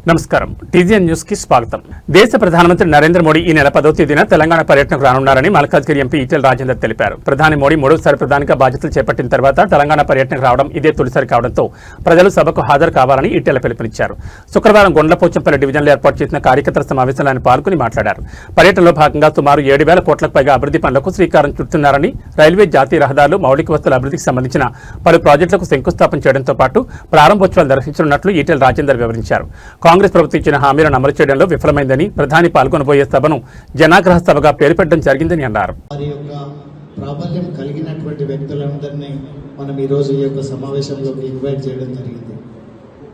నమస్కారం TGN news కి స్వాగతం. దేశ ప్రధానమంత్రి నరేంద్ర మోడీ ఈ నెల 10వ తేదీన తెలంగాణ పర్యటనకు రానున్నారని మల్కాజ్గిరి ఎంపీ ఈటెల రాజేందర్ తెలిపారు. ప్రధాని మోడీ మూడోసారి ప్రధానిగా బాధ్యతలు చేపట్టిన తర్వాత తెలంగాణ పర్యటనకు రావడం ఇదే తొలిసారి కావడంతో ప్రజలు సభకు హాజరు కావాలని ఈటెల పిలుపునిచ్చారు. శుక్రవారం గొండ్లపోచంపల్లి డివిజన్లో ఏర్పాటు చేసిన కార్యకర్తల సమావేశంలో ఆయన పాల్గొని మాట్లాడారు. పర్యటనలో భాగంగా సుమారు 7,000 కోట్లకు పైగా అభివృద్ధి పనులకు శ్రీకారం చుడుతున్నారని, రైల్వే, జాతీయ రహదారులు, మౌలిక వస్తువుల అభివృద్ధికి సంబంధించిన పలు ప్రాజెక్టులకు శంకుస్థాపన చేయడంతో పాటు ప్రారంభోత్సవాలు నిర్వహించనున్నట్లు ఈటెల రాజేందర్ వివరించారు. కాంగ్రెస్ ప్రభుత్వం ఇచ్చిన హామీలను అమలు చేయడంలో విఫలమైందని, ప్రధాని పాల్గొనబోయే సభను జనాగ్రహ సభగా పేరు పెట్టడం జరిగిందని అన్నారు. ప్రాబల్యం కలిగినటువంటి వ్యక్తులందరినీ మనం ఈరోజు ఈ యొక్క సమావేశంలోకి ఇన్వైట్ చేయడం జరిగింది.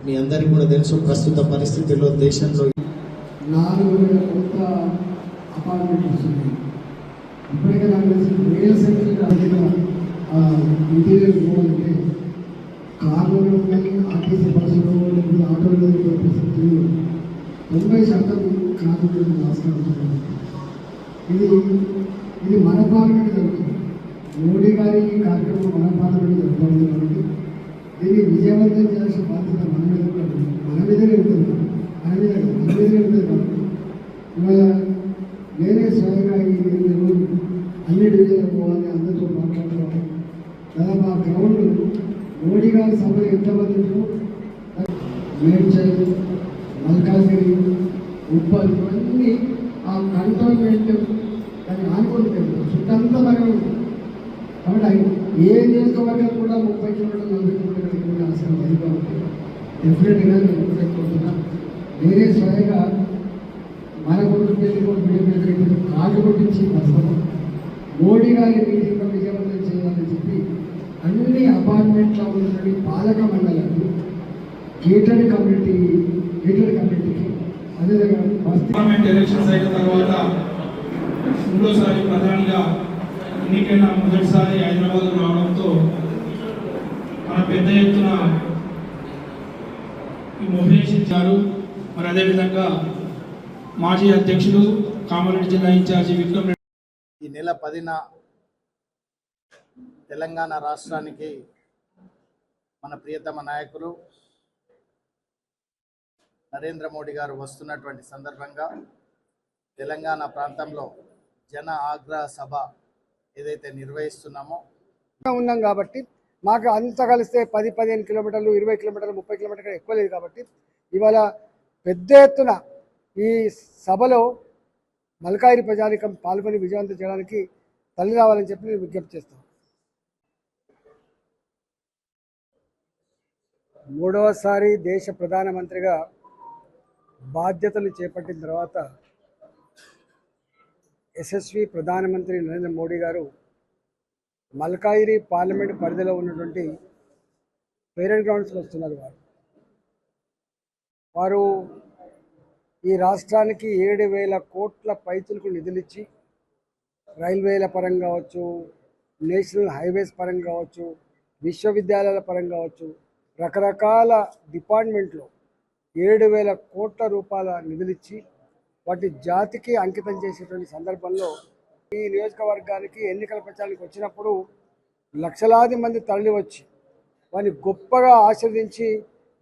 మీ అందరికీ కూడా తెలుసు, ప్రస్తుత పరిస్థితుల్లో దేశంలో 4,000 కొత్త అపార్ట్మెంట్ వస్తుంది. ఇప్పటికే నాకు తెలిసి వేల సంఖ్యలో ఇంటీరియర్ పోవాలంటే కార్లు ఆర్టీసీ బస్సులు ఆటోలు 90% కార్లు రాష్ట్రాలు. ఇది మన పార్లమెంట్ జరుగుతుంది. మోడీ గారి కార్యక్రమం మన పార్లమెంట్ జరుగుతుంది కాబట్టి దీన్ని విజయవంతం చేయాల్సిన బాధ్యత మన మీదనే ఉంటుంది. కాబట్టి ఇవాళ నేనే స్వయంగా ఈ రోజు అన్ని డివిజన్లు పోవాలి, అందరితో మాట్లాడుకోవాలి. దాదాపు ఆ గ్రౌండ్ మోడీ గారి సభలు ఎంతమంది మేడ్చల్, మల్కాజ్గిరి, ఉప్పల్ ఇవన్నీ ఆ కంటోన్మెంట్ దాన్ని ఆనుకుంటే చుట్టంతా మనమే ఉంటుంది. కాబట్టి ఏ నియోజకవర్గం కూడా 30 కిలోమీటర్లు 40 కిలోమీటర్లు అవసరం లేదు. కాబట్టి డెఫినెట్గా నేను కోరుకుంటున్నా, నేనే స్వయంగా మన కొడుకు కాళ్ళు కొట్టించి వస్తాము. మోడీ గారి మీటింగ్లో విజయవంతం చేయాలని చెప్పి అన్ని అపార్ట్మెంట్లో ఉన్నటువంటి పాలక మండలాలు గేటెడ్ కమ్యూనిటీకి అదేవిధంగా పార్లమెంట్ ఎలక్షన్స్ అయిన తర్వాత మూడోసారి ప్రధానిగా ఎన్నికైన మొదటిసారి హైదరాబాద్ రావడంతో మన పెద్ద ఎత్తున మొబిలైజేషన్ ఇచ్చారు. మరి అదేవిధంగా మాజీ అధ్యక్షులు కామారెడ్డి జిల్లా ఇన్ఛార్జి విక్రమ్ రెడ్డి ఈ నెల 10న తెలంగాణ రాష్ట్రానికి మన ప్రియతమ నాయకులు నరేంద్ర మోడీ గారు వస్తున్నటువంటి సందర్భంగా తెలంగాణ ప్రాంతంలో జన ఆగ్రహ సభ ఏదైతే నిర్వహిస్తున్నామో ఉన్నాం కాబట్టి మాకు అంత కలిస్తే 10-15 కిలోమీటర్లు, 20 కిలోమీటర్లు, 30 కిలోమీటర్లు ఎక్కువ లేదు. కాబట్టి ఇవాళ పెద్ద ఎత్తున ఈ సభలో మల్కాయిరి ప్రజానికం పాల్గొని విజయవంతం చేయడానికి తల్లి రావాలని చెప్పి నేను విజ్ఞప్తి చేస్తాను. 3వసారి దేశ ప్రధానమంత్రిగా బాధ్యతలు చేపట్టిన తర్వాత యశస్వి ప్రధానమంత్రి నరేంద్ర మోడీ గారు మల్కాయిరి పార్లమెంట్ పరిధిలో ఉన్నటువంటి పేరెంట్ గ్రౌండ్స్కి వస్తున్నారు. వారు ఈ రాష్ట్రానికి 7,000 కోట్ల పైచులకు నిధులిచ్చి రైల్వేల పరంగా కావచ్చు, నేషనల్ హైవేస్ పరంగా కావచ్చు, విశ్వవిద్యాలయాల పరంగా కావచ్చు, రకరకాల డిపార్ట్మెంట్లో 7,000 కోట్ల రూపాయల నిధులిచ్చి వాటి జాతికి అంకితం చేసేటువంటి సందర్భంలో ఈ నియోజకవర్గానికి ఎన్నికల ప్రచారానికి వచ్చినప్పుడు లక్షలాది మంది తరలి వచ్చి వారిని గొప్పగా ఆశీర్వదించి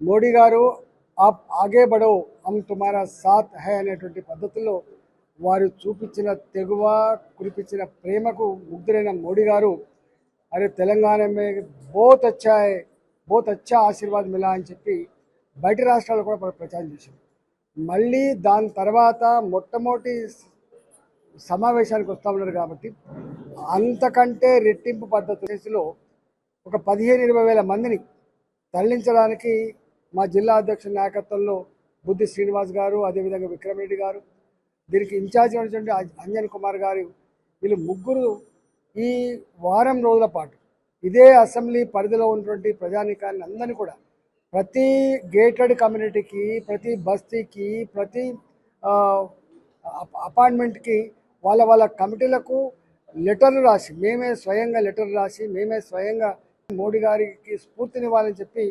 మోడీ గారు ఆప్ ఆగే బడో హమ్ తుమారా సాత్ హై అనేటువంటి పద్ధతుల్లో వారు చూపించిన తెగువ, కురిపించిన ప్రేమకు ముగ్ధులైన మోడీ గారు అరే తెలంగాణ మే బహుత్ అచ్చా ఆశీర్వాద్ మిలా అని చెప్పి బయట రాష్ట్రాల్లో కూడా ప్రచారం చేశారు. మళ్ళీ దాని తర్వాత మొట్టమొదటి సమావేశానికి వస్తూ ఉన్నారు కాబట్టి అంతకంటే రెట్టింపు పద్ధతిలో ఒక 15-20 వేల మందిని తరలించడానికి మా జిల్లా అధ్యక్షుల నాయకత్వంలో బుద్ధి శ్రీనివాస్ గారు, అదేవిధంగా విక్రమ్ రెడ్డి గారు, దీనికి ఇన్ఛార్జ్ అయినటువంటి అంజన్ కుమార్ గారు, వీళ్ళు ముగ్గురు ఈ వారం రోజుల పాటు ఇదే అసెంబ్లీ పరిధిలో ఉన్నటువంటి ప్రజానీకాన్ని అందరినీ కూడా ప్రతి గేటెడ్ కమ్యూనిటీకి, ప్రతి బస్తీకి, ప్రతి అపార్ట్మెంట్కి వాళ్ళ కమిటీలకు లెటర్లు రాసి మేమే స్వయంగా మోడీ గారికి స్ఫూర్తినివ్వాలని చెప్పి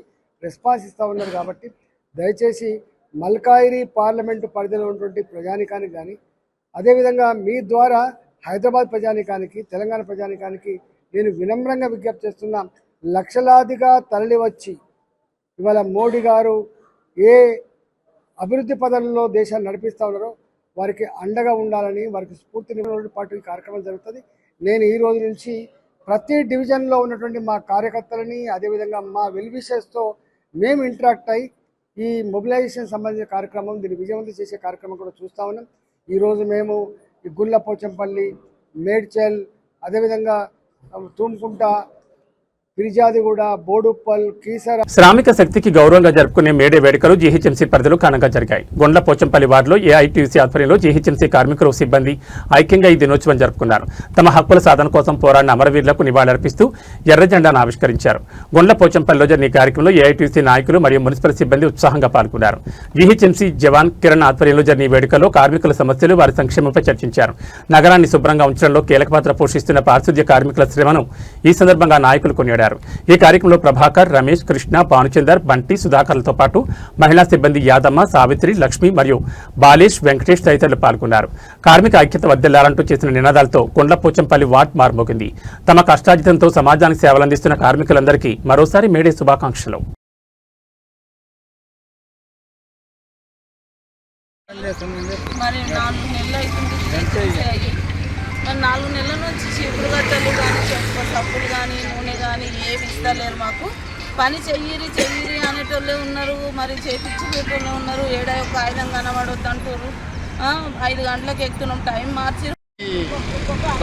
రెస్పాన్స్ ఇస్తూ ఉన్నారు. కాబట్టి దయచేసి మల్కాయిరి పార్లమెంటు పరిధిలో ఉన్నటువంటి ప్రజానికానికి కానీ, అదేవిధంగా మీ ద్వారా హైదరాబాద్ ప్రజానికానికి, తెలంగాణ ప్రజానికానికి నేను వినమ్రంగా విజ్ఞప్తి చేస్తున్నా, లక్షలాదిగా తరలి వచ్చి ఇవాళ మోడీ గారు ఏ అభివృద్ధి పదంలో దేశాన్ని నడిపిస్తూ ఉన్నారో వారికి అండగా ఉండాలని, వారికి స్ఫూర్తినివ్వడం పాటు ఈ కార్యక్రమం జరుగుతుంది. నేను ఈ రోజు నుంచి ప్రతి డివిజన్లో ఉన్నటువంటి మా కార్యకర్తలని, అదేవిధంగా మా వెల్ విషర్స్తో మేము ఇంటరాక్ట్ అయ్యి ఈ మొబిలైజేషన్ సంబంధించిన కార్యక్రమం, దీన్ని విజయవంతం చేసే కార్యక్రమం కూడా చూస్తూ ఉన్నాం. ఈరోజు మేము ఈ గుళ్ళపోచంపల్లి, మేడ్చల్, అదేవిధంగా తూమ్కుంట, ఫిర్జాదిగూడ, బోడుప్పల్, కీసర శ్రామిక శక్తికి గౌరవంగా జరుపుకునే మేడే వేడుకలు జీహెచ్ఎంసీ పరిధిలో ఘనంగా జరిగాయి. గుండ్ల పోచంపల్లి వార్డులో ఏఐటీయూసీ ఆధ్వర్యంలో జీహెచ్ఎంసీ కార్మికులు, సిబ్బంది ఐక్యంగా ఈ దినోత్సవం జరుపుకున్నారు. తమ హక్కుల సాధన కోసం పోరాడిన అమరవీరులకు నివాళులర్పిస్తూ ఎర్ర జెండాను ఆవిష్కరించారు. గుండ్ల పోచంపల్లిలో జరిగిన ఈ కార్యక్రమంలో ఏఐటీయూసీ నాయకులు మరియు మున్సిపల్ సిబ్బంది ఉత్సాహంగా పాల్గొన్నారు. జీహెచ్ఎంసీ జవాన్ కిరణ్ ఆధ్వర్యంలో జరిగిన ఈ వేడుకల్లో కార్మికుల సమస్యలు, వారి సంక్షేమంపై చర్చించారు. నగరాన్ని శుభ్రంగా ఉంచడంలో కీలక పాత్ర పోషిస్తున్న పారిశుద్ధ్య కార్మికుల శ్రమను ఈ సందర్భంగా నాయకులు కొనియాడారు. ఈ కార్యక్రమంలో ప్రభాకర్, రమేష్, కృష్ణ, భానుచందర్, బంటి, సుధాకర్లతో పాటు మహిళా సిబ్బంది యాదమ్మ, సావిత్రి, లక్ష్మి మరియు బాలేష్, వెంకటేష్ తదితరులు పాల్గొన్నారు. కార్మిక ఐక్యత వర్ధిల్లాలంటూ చేసిన నినాదాలతో గుండ్లపోచంపల్లి వార్డ్ మార్మోగింది. తమ కష్టార్జితంతో సమాజానికి సేవలందిస్తున్న కార్మికులందరికీ మరోసారి మేడే శుభాకాంక్షలు. మరి 4 నెలలు అవుతుంది. మరి 4 నెలల నుంచి చీపురు గట్టలు కానీ, సబ్బులు కానీ, నూనె కానీ ఏమి ఇస్తలేరు మాకు. పని చెయ్యిరి అనేటోళ్ళే ఉన్నారు, మరి చేపించేటోళ్ళే ఉన్నారు. ఏడా ఒక ఆయుధం కనబడొద్దు అంటారు. 5 గంటలకు ఎక్కుతున్నాం, టైం మార్చి.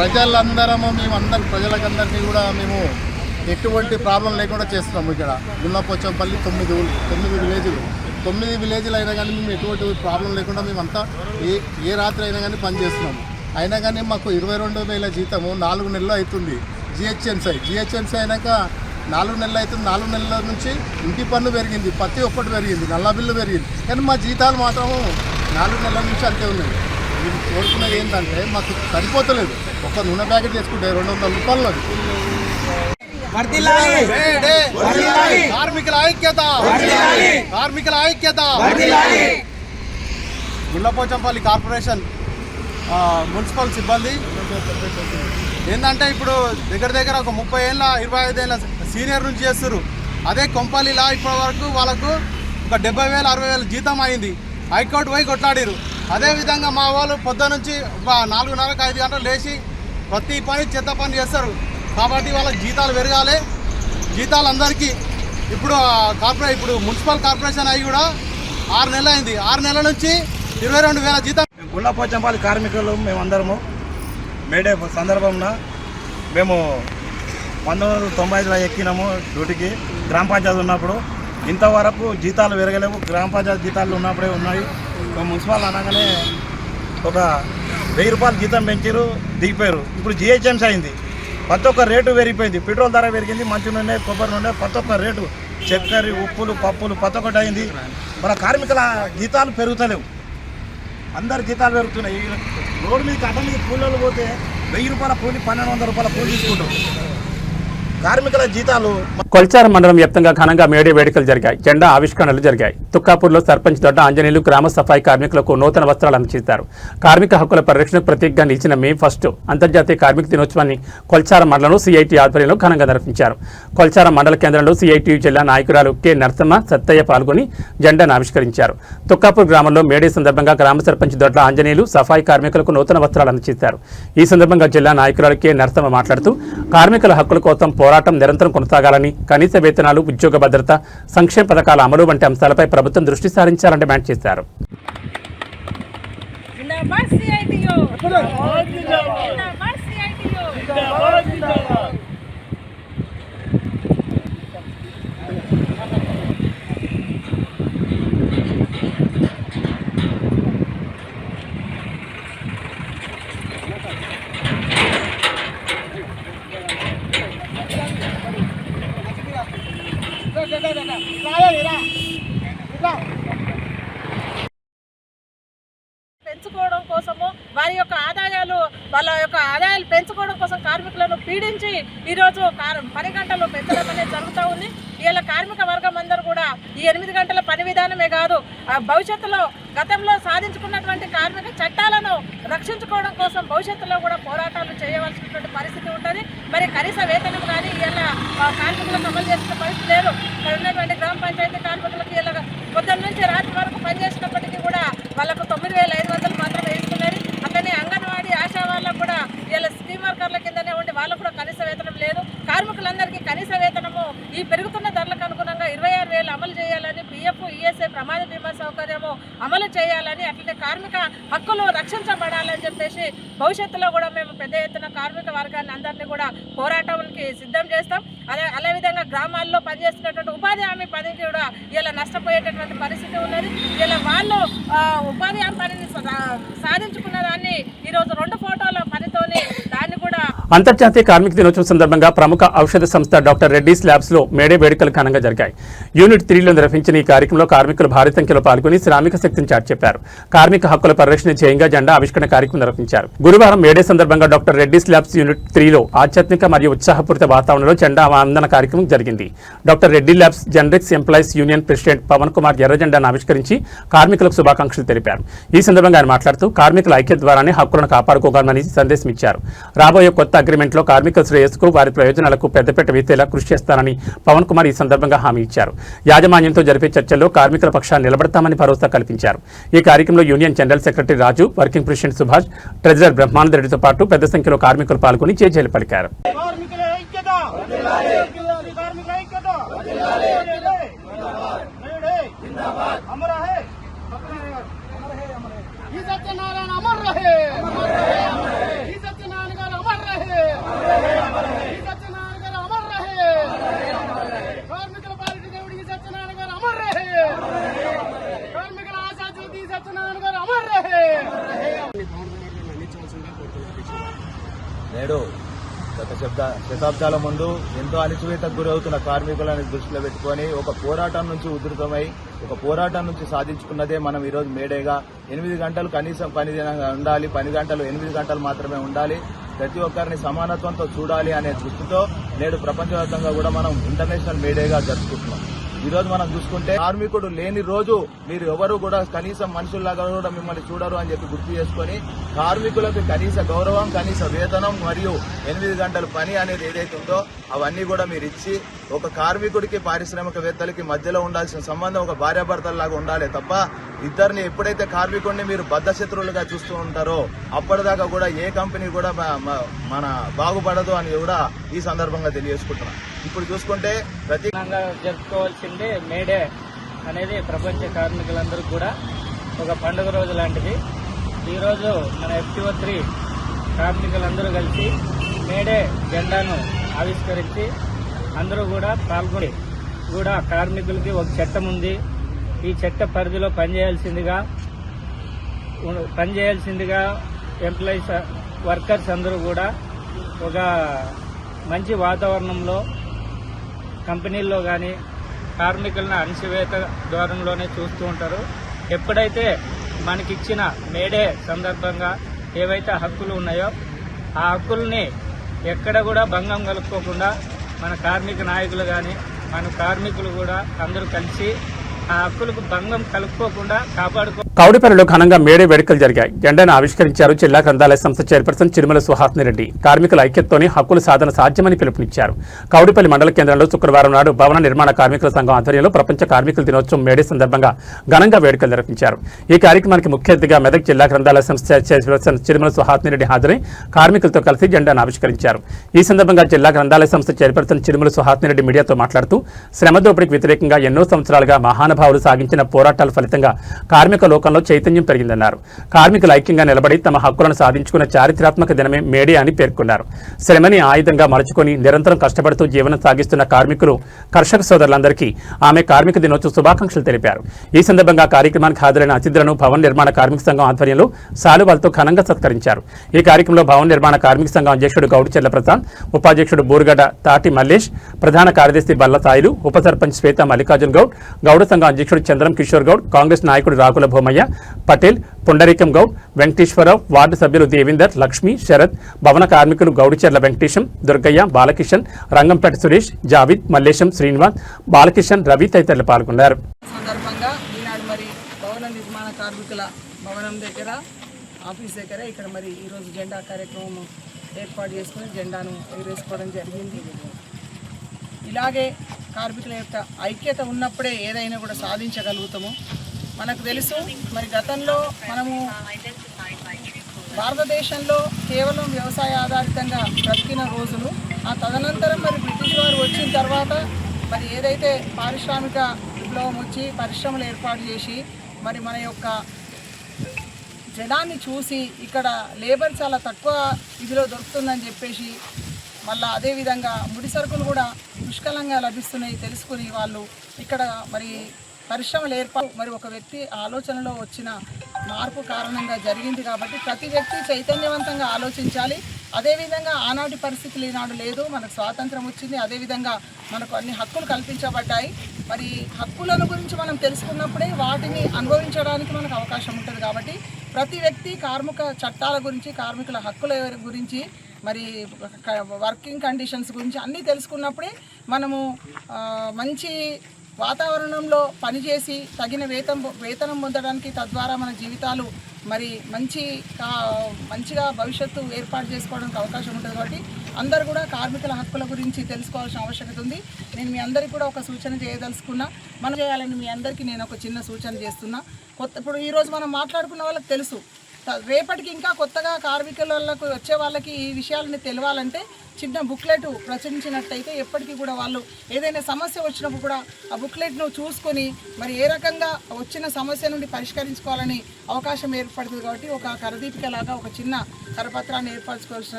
ప్రజలందరము మేమందరం ప్రజలకందరికీ కూడా మేము ఎటువంటి ప్రాబ్లం లేకుండా చేస్తున్నాము. ఇక్కడ గుండ్లపోచంపల్లి 9 విలేజ్లు అయినా కానీ మేము ఎటువంటి ప్రాబ్లం లేకుండా మేమంతా ఏ రాత్రి అయినా కానీ పని చేస్తున్నాము. అయినా కానీ మాకు 22,000 జీతము 4 నెలలు అవుతుంది. జిహెచ్ఎంసీ అయినాక 4 నెలలు అవుతుంది. 4 నెలల నుంచి ఇంటి పన్ను పెరిగింది, ప్రతి ఒక్కటి పెరిగింది, నల్ల బిల్లు పెరిగింది. కానీ మా జీతాలు మాత్రం 4 నెలల నుంచి అంతే ఉన్నాయి. మీరు కోరుకున్నది ఏంటంటే మాకు సరిపోతలేదు. ఒక నూనె ప్యాకెట్ చేసుకుంటే 200 రూపాయలు. కార్మికుల ఐక్యత. గుండ్లపోచంపల్లి కార్పొరేషన్ మున్సిపల్ సిబ్బంది ఏంటంటే ఇప్పుడు దగ్గర ఒక 30 ఏళ్ళ 25 ఏళ్ళ సీనియర్ నుంచి చేస్తారు. అదే కొంపల్లిలా ఇప్పటి వరకు వాళ్ళకు ఒక 70,000 60,000 జీతం అయింది. హైకోర్టు పోయి కొట్లాడారు. అదేవిధంగా మా వాళ్ళు పొద్దున్న నుంచి 4:30 5 గంటలు లేచి ప్రతి పని చెత్త పని చేస్తారు. కాబట్టి వాళ్ళకి జీతాలు పెరగాలి. జీతాలు అందరికీ ఇప్పుడు మున్సిపల్ కార్పొరేషన్ అయ్యి కూడా 6 నెలలు అయింది. 6 నెలల నుంచి 22,000 జీతం. గుండ్లపోచంపల్లి కార్మికులు మేమందరము మేడే సందర్భంలో మేము 1995లో ఎక్కినాము డ్యూటీకి. గ్రామ పంచాయతీ ఉన్నప్పుడు ఇంతవరకు జీతాలు పెరగలేవు. గ్రామ పంచాయతీ జీతాలు ఉన్నప్పుడే ఉన్నాయి. మున్సిపల్ అనగానే ఒక 1000 రూపాయలు జీతం పెంచారు, దిగిపోయారు. ఇప్పుడు జిహెచ్ఎంసీ అయింది. ప్రతి ఒక్క రేటు పెరిగిపోయింది. పెట్రోల్ ధర పెరిగింది, మంచి నూనె, కొబ్బరి నూనె, ప్రతి ఒక్క రేటు, చక్కెర, ఉప్పులు, పప్పులు ప్రతి ఒక్కటి అయింది. మన కార్మికుల జీతాలు పెరుగుతలేవు. అందరు జీతాలు పెరుగుతున్నాయి. రోడ్డు మీద అడ్డ మీద కూలీలు పోతే 1000 రూపాయల కూలి, 1,200 రూపాయల కూలి తీసుకుంటాం. కార్మికుల జీతాలు. కొల్చారం మండలం వ్యాప్తంగా ఘనంగా మేడే వేడుకలు జరిగాయి. జెండా ఆవిష్కరణలు జరిగాయి. తుక్కాపూర్లో సర్పంచ్ దొడ్డ ఆంజనేయులు గ్రామ సఫాయి కార్మికులకు నూతన వస్త్రాలు అందజేశారు. కార్మిక హక్కుల పరిరక్షణకు ప్రతీకగా నిలిచిన మే 1 అంతర్జాతీయ కార్మిక దినోత్సవాన్ని కొల్చారం మండలంలో సిఐటి ఆధ్వర్యంలో ఘనంగా నిర్వహించారు. కొల్చారం మండల కేంద్రంలో సిఐటి జిల్లా నాయకురాలు కె నరసమ్మ, సత్తయ్య పాల్గొని జెండాను ఆవిష్కరించారు. తుక్కాపూర్ గ్రామంలో మేడే సందర్భంగా గ్రామ సర్పంచ్ దొడ్ల ఆంజనేయులు సఫాయి కార్మికులకు నూతన వస్త్రాలు అందజేశారు. ఈ సందర్భంగా జిల్లా నాయకురాలు కె నరసమ్మ మాట్లాడుతూ కార్మికుల హక్కుల కోసం పోరాటం నిరంతరం కొనసాగాలని, కనీస వేతనాలు, ఉద్యోగ భద్రత, సంక్షేమ పథకాల అమలు వంటి అంశాలపై ప్రభుత్వం దృష్టి సారించాలని డిమాండ్ చేశారు. పెంచుకోవడం కోసము వాళ్ళ యొక్క ఆదాయాలు పెంచుకోవడం కోసం కార్మికులను పీడించి ఈరోజు పని గంటలు పెంచడం అనేది జరుగుతూ ఉంది. ఇలా కార్మిక వర్గం అందరూ కూడా ఈ 8 గంటల పని విధానమే కాదు, భవిష్యత్తులో గతంలో సాధించుకున్నటువంటి కార్మిక చట్టాలను రక్షించుకోవడం కోసం భవిష్యత్తులో కూడా పోరాటాలు చేయవలసినటువంటి పరిస్థితి ఉంటుంది. మరి కనీస వేతనం కానీ ఇలా కార్మికులకు అమలు చేసిన పరిస్థితి లేదు. ఇక్కడ ఉన్నటువంటి గ్రామ పంచాయతీ కార్మికులకు ఇలా పొద్దున్న నుంచి రాత్రి వరకు పనిచేసినప్పటికీ కూడా వాళ్ళకు 9,500 మాత్రమే ఇస్తున్నారు. అట్లనే అంగన్వాడీ ఆశా వాళ్ళకు కూడా వీళ్ళ స్కీమ్ వర్కర్ల కిందనే ఉండి వాళ్ళకు కూడా కనీస వేతనం లేదు. కార్మికులందరికీ కనీస వేతనము ఈ పెరుగుతున్న ధరలకు అనుగుణంగా 26,000 అమలు చేయాలని, పిఎఫ్, ఈఎస్ఐ, ప్రమాద బీమా సౌకర్యము అమలు చేయాలని, అట్లనే కార్మిక హక్కులు రక్షించబడాలని చెప్పేసి భవిష్యత్తులో కూడా మేము పెద్ద ఎత్తున కార్మిక వర్గాన్ని అందరినీ కూడా పోరాటానికి సిద్ధం చేస్తాం. అదేవిధంగా గ్రామాల్లో పనిచేస్తున్నటువంటి ఉపాధి హామీ పనికి కూడా ఇలా నష్టపోయేటటువంటి పరిస్థితి ఉన్నది. ఇలా వాళ్ళు ఉపాధి హామీ పనిని సాధించుకున్న దాన్ని ఈరోజు 2 ఫోటోల పనితోని దాన్ని కూడా. అంతర్జాతీయ కార్మిక దినోత్సవం సందర్భంగా ప్రముఖ ఔషధ సంస్థ డాక్టర్ రెడ్డీస్ ల్యాబ్స్ లో మేడే వేడుకలు ఘనంగా జరిగాయి. యూనిట్ 3లో నిర్వహించిన ఈ కార్యక్రమంలో కార్మికులు భారీ సంఖ్యలో పాల్గొని శ్రామిక శక్తిని చాటి చెప్పారు. కార్మిక హక్కుల పరిరక్షణ ధ్యేయంగా జెండా ఆవిష్కరణ కార్యక్రమం నిర్వహించారు. గురువారం మేడే సందర్భంగా డాక్టర్ రెడ్డీస్ ల్యాబ్స్ యూనిట్ 3లో ఆధ్యాత్మిక మరియు ఉత్సాహపూరిత వాతావరణంలో జెండా వందన కార్యక్రమం జరిగింది. Doctor Reddy labs generics employees union president Pavan Kumar ఎర్ర జెండాను ఆవిష్కరించి కార్మికులకు శుభాకాంక్షలు తెలిపారు. ఈ సందర్భంగా ఆయన మాట్లాడుతూ కార్మికుల ఐక్యత ద్వారానే హక్కులను కాపాడుకోగలమని సందేశం ఇచ్చారు. రాబోయే కొత్త అగ్రిమెంట్లో కార్మికుల శ్రేయస్సుకు, వారి ప్రయోజనాలకు పెద్దపీట వేసేలా కృషి చేస్తానని పవన్ కుమార్ ఈ సందర్భంగా హామీ ఇచ్చారు. యాజమాన్యంతో జరిపే చర్చల్లో కార్మికుల పక్షాన్ని నిలబడతామని భరోసా కల్పించారు. ఈ కార్యక్రమంలో union general secretary Raju, working president Subhash, treasurer Brahmananda రెడ్డితో పాటు పెద్ద సంఖ్యలో కార్మికులు పాల్గొని జేజేలు పలికారు. నేడు గత శతాబ్దాల ముందు ఎంతో అణచివేతకు గురవుతున్న కార్మికులను దృష్టిలో పెట్టుకుని ఒక పోరాటం నుంచి ఉధృతమై ఒక పోరాటం నుంచి సాధించుకున్నదే మనం ఈరోజు మేడేగా 8 గంటలు కనీసం పని దినంగా ఉండాలి, 10 గంటలు 8 గంటలు మాత్రమే ఉండాలి, ప్రతి ఒక్కరిని సమానత్వంతో చూడాలి అనే దృష్టితో నేడు ప్రపంచవ్యాప్తంగా కూడా మనం ఇంటర్నేషనల్ మేడేగా జరుపుకుంటున్నాం. ఈ రోజు మనం చూసుకుంటే కార్మికుడు లేని రోజు మీరు ఎవరు కూడా కనీసం మనుషుల్లాగా కూడా మిమ్మల్ని చూడరు అని చెప్పి గుర్తు చేసుకుని కార్మికులకు కనీస గౌరవం, కనీస వేతనం మరియు 8 గంటల పని అనేది ఏదైతే ఉందో అవన్నీ కూడా మీరు ఇచ్చి ఒక కార్మికుడికి పారిశ్రామికవేత్తలకి మధ్యలో ఉండాల్సిన సంబంధం ఒక భార్యాభర్తల్లాగా ఉండాలి తప్ప ఇద్దరిని ఎప్పుడైతే కార్మికుడిని మీరు బద్ధశత్రువులుగా చూస్తూ ఉంటారో అప్పటిదాకా కూడా ఏ కంపెనీ కూడా మన బాగుపడదు అని కూడా ఈ సందర్భంగా తెలియజేసుకుంటున్నాం. ఇప్పుడు చూసుకుంటే ప్రతిగా జరుపుకోవాల్సిందే మేడే అనేది ప్రపంచ కార్మికులందరూ కూడా ఒక పండుగ రోజు లాంటిది. ఈరోజు మన FTO 3 కార్మికులందరూ కలిసి మేడే జెండాను ఆవిష్కరించి అందరూ కూడా పాల్గొని కూడా కార్మికులకి ఒక చట్టం ఉంది, ఈ చట్ట పరిధిలో పనిచేయాల్సిందిగా ఎంప్లాయీస్ వర్కర్స్ అందరూ కూడా ఒక మంచి వాతావరణంలో కంపెనీల్లో కానీ కార్మికులను అణచివేత ద్వారంలోనే చూస్తూ ఉంటారు. ఎప్పుడైతే మనకిచ్చిన మేడే సందర్భంగా ఏవైతే హక్కులు ఉన్నాయో ఆ హక్కుల్ని ఎక్కడ కూడా భంగం కలుపుకోకుండా మన కార్మిక నాయకులు కానీ మన కార్మికులు కూడా అందరూ కలిసి ఆ హక్కులకు భంగం కలుపుకోకుండా కాపాడుకో. కౌడిపల్లిలో ఘనంగా మేడే వేడుకలు జరిగాయి. జెండాను ఆవిష్కరించారు జిల్లా గ్రంథాలయ సంస్థ చైర్పర్సన్ చిరుమల సుహాసిని రెడ్డి. కార్మికుల ఐక్యతతోనే హక్కుల సాధన సాధ్యమని పిలుపునిచ్చారు. కౌడిపల్లి మండల కేంద్రంలో శుక్రవారం నాడు భవన నిర్మాణ కార్మికుల సంఘం ఆధ్వర్యంలో ప్రపంచ కార్మికుల దినోత్సవం మేడే సందర్భంగా ఘనంగా వేడుకలు నిర్వహించారు. ఈ కార్యక్రమానికి ముఖ్య అతిథిగా మెదక్ జిల్లా గ్రంథాలయ సంస్థ చైర్పర్సన్ చిరుమల సుహాసిని రెడ్డి హాజరై కార్మికులతో కలిసి జెండాను ఆవిష్కరించారు. ఈ సందర్భంగా జిల్లా గ్రంథాలయ సంస్థ చైర్పర్సన్ చిరుమల సుహాసిని రెడ్డి మీడియాతో మాట్లాడుతూ శ్రమ దోపిడీకి వ్యతిరేకంగా ఎన్నో సంవత్సరాలుగా మహానుభావులు సాగించిన పోరాటాల ఫలితంగా కార్మిక లోకంలో చైతన్యం పెరిగిందన్నారు. కార్మికులు ఐక్యంగా నిలబడి తమ హక్కులను సాధించుకున్న చారిత్రాత్మక దినమే మేడే అని పేర్కొన్నారు. శ్రమని ఆయుధంగా మలుచుకొని నిరంతరం కష్టపడుతూ జీవనం సాగిస్తున్న కార్మికులు, కర్షక సోదరులందరికీ ఆమె కార్మిక దినోత్సవ శుభాకాంక్షలు తెలిపారు. ఈ సందర్భంగా కార్యక్రమానికి హాజరైన అతిథులను భవన నిర్మాణ కార్మిక సంఘం ఆధ్వర్యంలో శాలువాలతో ఘనంగా సత్కరించారు. ఈ కార్యక్రమంలో భవన నిర్మాణ కార్మిక సంఘం అధ్యక్షుడు గౌడిచెర్ల ప్రసాద్, ఉపాధ్యక్షుడు బూరుగడ్డ తాటి మల్లేష్, ప్రధాన కార్యదర్శి బల్లసాయిలు, ఉప సర్పంచ్ శ్వేత మల్లికార్జున్ గౌడ్, గౌడ సంఘం అధ్యక్షుడు చంద్రం కిషోర్ గౌడ్, కాంగ్రెస్ నాయకుడు రాకుల భూమయ్య, పటేల్, పుండరీకం గౌడ్, వెంకటేశ్వరరావు, వార్డు సభ్యులు దేవేందర్, లక్ష్మి, శరత్, భవన కార్మికులు గౌడిచెర్ల వెంకటేశం, దుర్గయ్య, బాలకిషన్, రంగంపేట సురేష్, జావిద్, మల్లేశం, శ్రీనివాస్, బాలకిషన్, రవి తదితరులు పాల్గొన్నారు. సందర్భంగా ఈనాడు మరి భవన నిర్మాణ కార్మికుల భవనం దగ్గర ఆఫీస్ దగ్గర ఇక్కడ మరి ఈరోజు జెండా కార్యక్రమం ఏర్పాటు చేసుకుని జెండాను ఎగరేసుకోవడం జరిగింది. ఇలాగే కార్మికుల యొక్క ఐక్యత ఉన్నప్పుడే ఏదైనా కూడా సాధించగలుగుతాము. మనకు తెలుసు మరి గతంలో మనము భారతదేశంలో కేవలం వ్యవసాయ ఆధారితంగా బ్రతికిన రోజులు, ఆ తదనంతరం మరి బ్రిటిష్ వారు వచ్చిన తర్వాత మరి ఏదైతే పారిశ్రామిక విప్లవం వచ్చి పరిశ్రమలు ఏర్పాటు చేసి మరి మన యొక్క జనాన్ని చూసి ఇక్కడ లేబర్ చాలా తక్కువ ఇదిలో దొరుకుతుందని చెప్పేసి మళ్ళీ అదేవిధంగా ముడి సరుకులు కూడా పుష్కలంగా లభిస్తున్నాయి తెలుసుకుని వాళ్ళు ఇక్కడ మరి పరిశ్రమలు ఏర్పాటు మరి ఒక వ్యక్తి ఆలోచనలో వచ్చిన మార్పు కారణంగా జరిగింది. కాబట్టి ప్రతి వ్యక్తి చైతన్యవంతంగా ఆలోచించాలి. అదేవిధంగా ఆనాటి పరిస్థితులు ఈనాడు లేదు, మనకు స్వాతంత్రం వచ్చింది, అదేవిధంగా మనకు అన్ని హక్కులు కల్పించబడ్డాయి. మరి హక్కులను గురించి మనం తెలుసుకున్నప్పుడే వాటిని అనుభవించడానికి మనకు అవకాశం ఉంటుంది. కాబట్టి ప్రతి వ్యక్తి కార్మిక చట్టాల గురించి, కార్మికుల హక్కుల గురించి, మరి వర్కింగ్ కండిషన్స్ గురించి అన్నీ తెలుసుకున్నప్పుడే మనము మంచి వాతావరణంలో పనిచేసి తగిన వేతనం పొందడానికి, తద్వారా మన జీవితాలు మరి మంచిగా భవిష్యత్తు ఏర్పాటు చేసుకోవడానికి అవకాశం ఉంటుంది. కాబట్టి అందరూ కూడా కార్మికుల హక్కుల గురించి తెలుసుకోవాల్సిన ఆవశ్యకత ఉంది. నేను మీ అందరికీ కూడా ఒక సూచన చేయదలుచుకున్నా. మనం చేయాలని మీ అందరికీ నేను ఒక చిన్న సూచన చేస్తున్నా. ఇప్పుడు ఈరోజు మనం మాట్లాడుకున్న వాళ్ళకి తెలుసు, రేపటికి ఇంకా కొత్తగా కార్మికులకు వచ్చే వాళ్ళకి ఈ విషయాలని తెలియాలంటే చిన్న బుక్లెట్ ప్రచురించినట్టయితే ఎప్పటికీ కూడా వాళ్ళు ఏదైనా సమస్య వచ్చినప్పుడు కూడా ఆ బుక్లెట్ను చూసుకొని మరి ఏ రకంగా వచ్చిన సమస్య నుండి పరిష్కరించుకోవాలని అవకాశం ఏర్పడుతుంది. కాబట్టి ఒక కరదీపికలాగా ఒక చిన్న కరపత్రాన్ని ఏర్పరచుకోవాల్సిన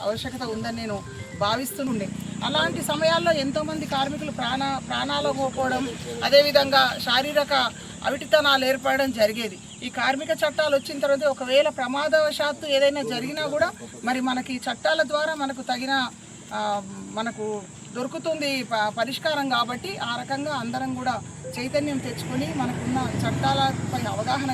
ఆవశ్యకత ఉందని నేను భావిస్తుండే. అలాంటి సమయాల్లో ఎంతోమంది కార్మికులు ప్రాణాలు కోల్పోవడం, అదేవిధంగా శారీరక అవిటితనాలు ఏర్పడడం జరిగేది. ఈ కార్మిక చట్టాలు వచ్చిన తర్వాత ఒకవేళ ప్రమాదవశాత్తు ఏదైనా జరిగినా కూడా మరి మనకి చట్టాల ద్వారా మనకు తగిన మనకు దొరుకుతుంది పరిష్కారం. కాబట్టి ఆ రకంగా అందరం కూడా చైతన్యం తెచ్చుకొని మనకున్న చట్టాలపై అవగాహన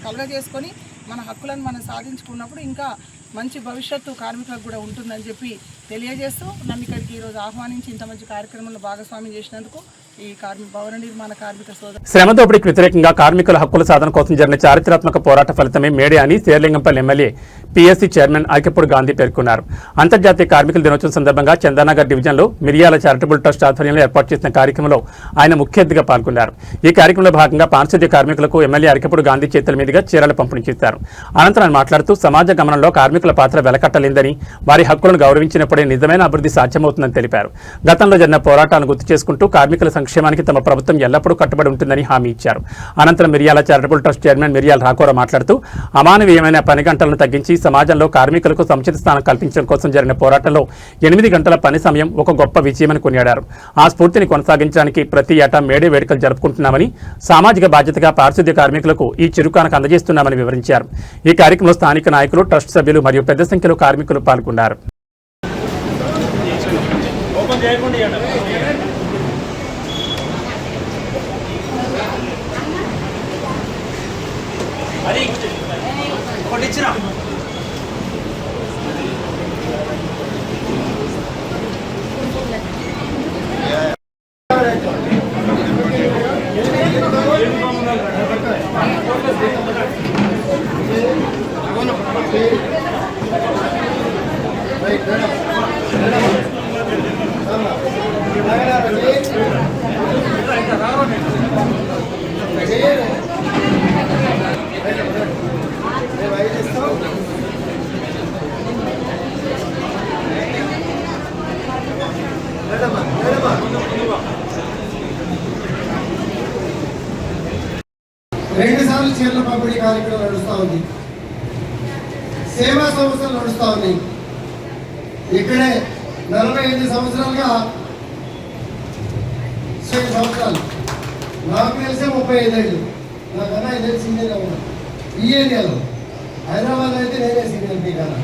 కలగజేసుకొని మన హక్కులను మనం సాధించుకున్నప్పుడు ఇంకా మంచి భవిష్యత్తు కార్మికులకు కూడా ఉంటుందని చెప్పి తెలియజేస్తూ నన్ను ఇక్కడికి ఈరోజు ఆహ్వానించి ఇంత మంచి కార్యక్రమంలో భాగస్వామ్యం చేసినందుకు ఈ భవన నిర్మాణ కార్మిక సోదరు శ్రమ దోపిడీకి వ్యతిరేకంగా కార్మికుల హక్కుల సాధన కోసం జరిగిన చారిత్రాత్మక పోరాట ఫలితమే మేడే అని Serilingampally MLA PSC chairman Aikyapudi Gandhi పేర్కొన్నారు. అంతర్జాతీయ కార్మికుల దినోత్సవం సందర్భంగా చందానగర్ డివిజన్లో మిరియాల చారిటబుల్ ట్రస్ట్ ఆధ్వర్యంలో ఏర్పాటు చేసిన కార్యక్రమంలో ఆయన ముఖ్య అతిథిగా పాల్గొన్నారు. ఈ కార్యక్రమంలో భాగంగా పారిశుద్ధ్య కార్మికులకు ఎమ్మెల్యే ఐక్యపూడి గాంధీ చేతుల మీదుగా చీరలు పంపిణీ చేశారు. అనంతరం ఆయన మాట్లాడుతూ సమాజ గమనంలో కార్మికుల పాత్ర వెలకట్టలేదని, వారి హక్కులను గౌరవించినప్పుడే నిజమైన అభివృద్ధి సాధ్యమవుతుందని తెలిపారు. గతంలో జరిగిన పోరాటాలను గుర్తు చేసుకుంటూ కార్మికుల సంక్షేమానికి తమ ప్రభుత్వం ఎల్లప్పుడూ కట్టుబడి ఉంటుందని హామీ ఇచ్చారు. అనంతరం మిరియాల చారిటబుల్ ట్రస్ట్ చైర్మన్ మిరియాల రాకోరా మాట్లాడుతూ అమానవీయమైన పని గంటలను తగ్గించి సమాజంలో కార్మికులకు సముచిత స్థానం కల్పించడం కోసం జరిగిన పోరాటంలో 8 గంటల పని సమయం ఒక గొప్ప విజయమని కొనియాడారు. ఆ స్ఫూర్తిని కొనసాగించడానికి ప్రతి ఏటా మేడే వేడుకలు జరుపుకుంటున్నామని, సామాజిక బాధ్యతగా పారిశుద్ధ్య కార్మికులకు ఈ చిరుకానకు అందజేస్తున్నామని వివరించారు. ఈ కార్యక్రమంలో స్థానిక నాయకులు, ట్రస్ట్ సభ్యులు మరియు పెద్ద సంఖ్యలో కార్మికులు పాల్గొన్నారు. రెండుసార్లు చీరల పంపిణీ కార్యక్రమం నడుస్తూ ఉంది. సేవా సంస్థలు నడుస్తూ ఉన్నాయి. ఇక్కడే 45 సంవత్సరాలుగా, 6 సంవత్సరాలు నాకు తెలిసే 35 ఏళ్ళు, నాకన్నా 5 ఏళ్ళు సీనియర్గా ఉన్నా ఈ ఏరియాలో. హైదరాబాద్ అయితే నేనే సీనియర్ కదా.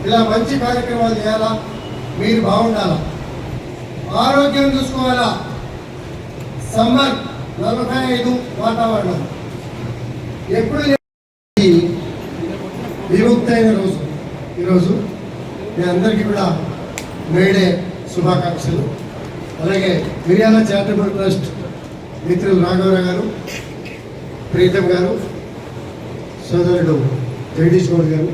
ఇలా మంచి కార్యక్రమాలు చేయాలా, మీరు బాగుండాలా, ఆరోగ్యం చూసుకోవాలా. సమ్మర్ 45 వాతావరణం ఎప్పుడు విముక్తైన రోజు ఈరోజు. మీ అందరికీ కూడా మేడే శుభాకాంక్షలు. అలాగే మిరియాల చారిటబుల్ ట్రస్ట్ మిత్రులు రాఘవరావు గారు, ప్రీతం గారు, సోదరుడు జగదీష్ గౌడ్ గారు,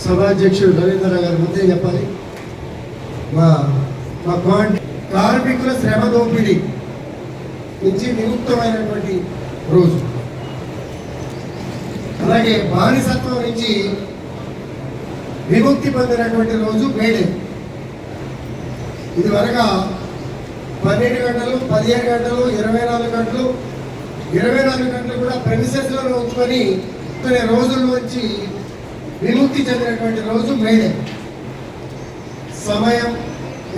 సభాధ్యక్షుడు రవీంద్ర గారి ముందే చెప్పాలి. మా మా కార్మికుల శ్రమ దోపిడీ నుంచి విముక్తమైనటువంటి రోజు, అలాగే బానిసత్వం నుంచి విముక్తి పొందినటువంటి రోజు మేడే. ఇది వరగా 12 గంటలు, 15 గంటలు, 24 గంటలు, 24 గంటలు కూడా ప్రెమిసెస్లో ఉంచుకొని రోజుల నుంచి విముక్తి చెందినటువంటి రోజు మేడే. సమయం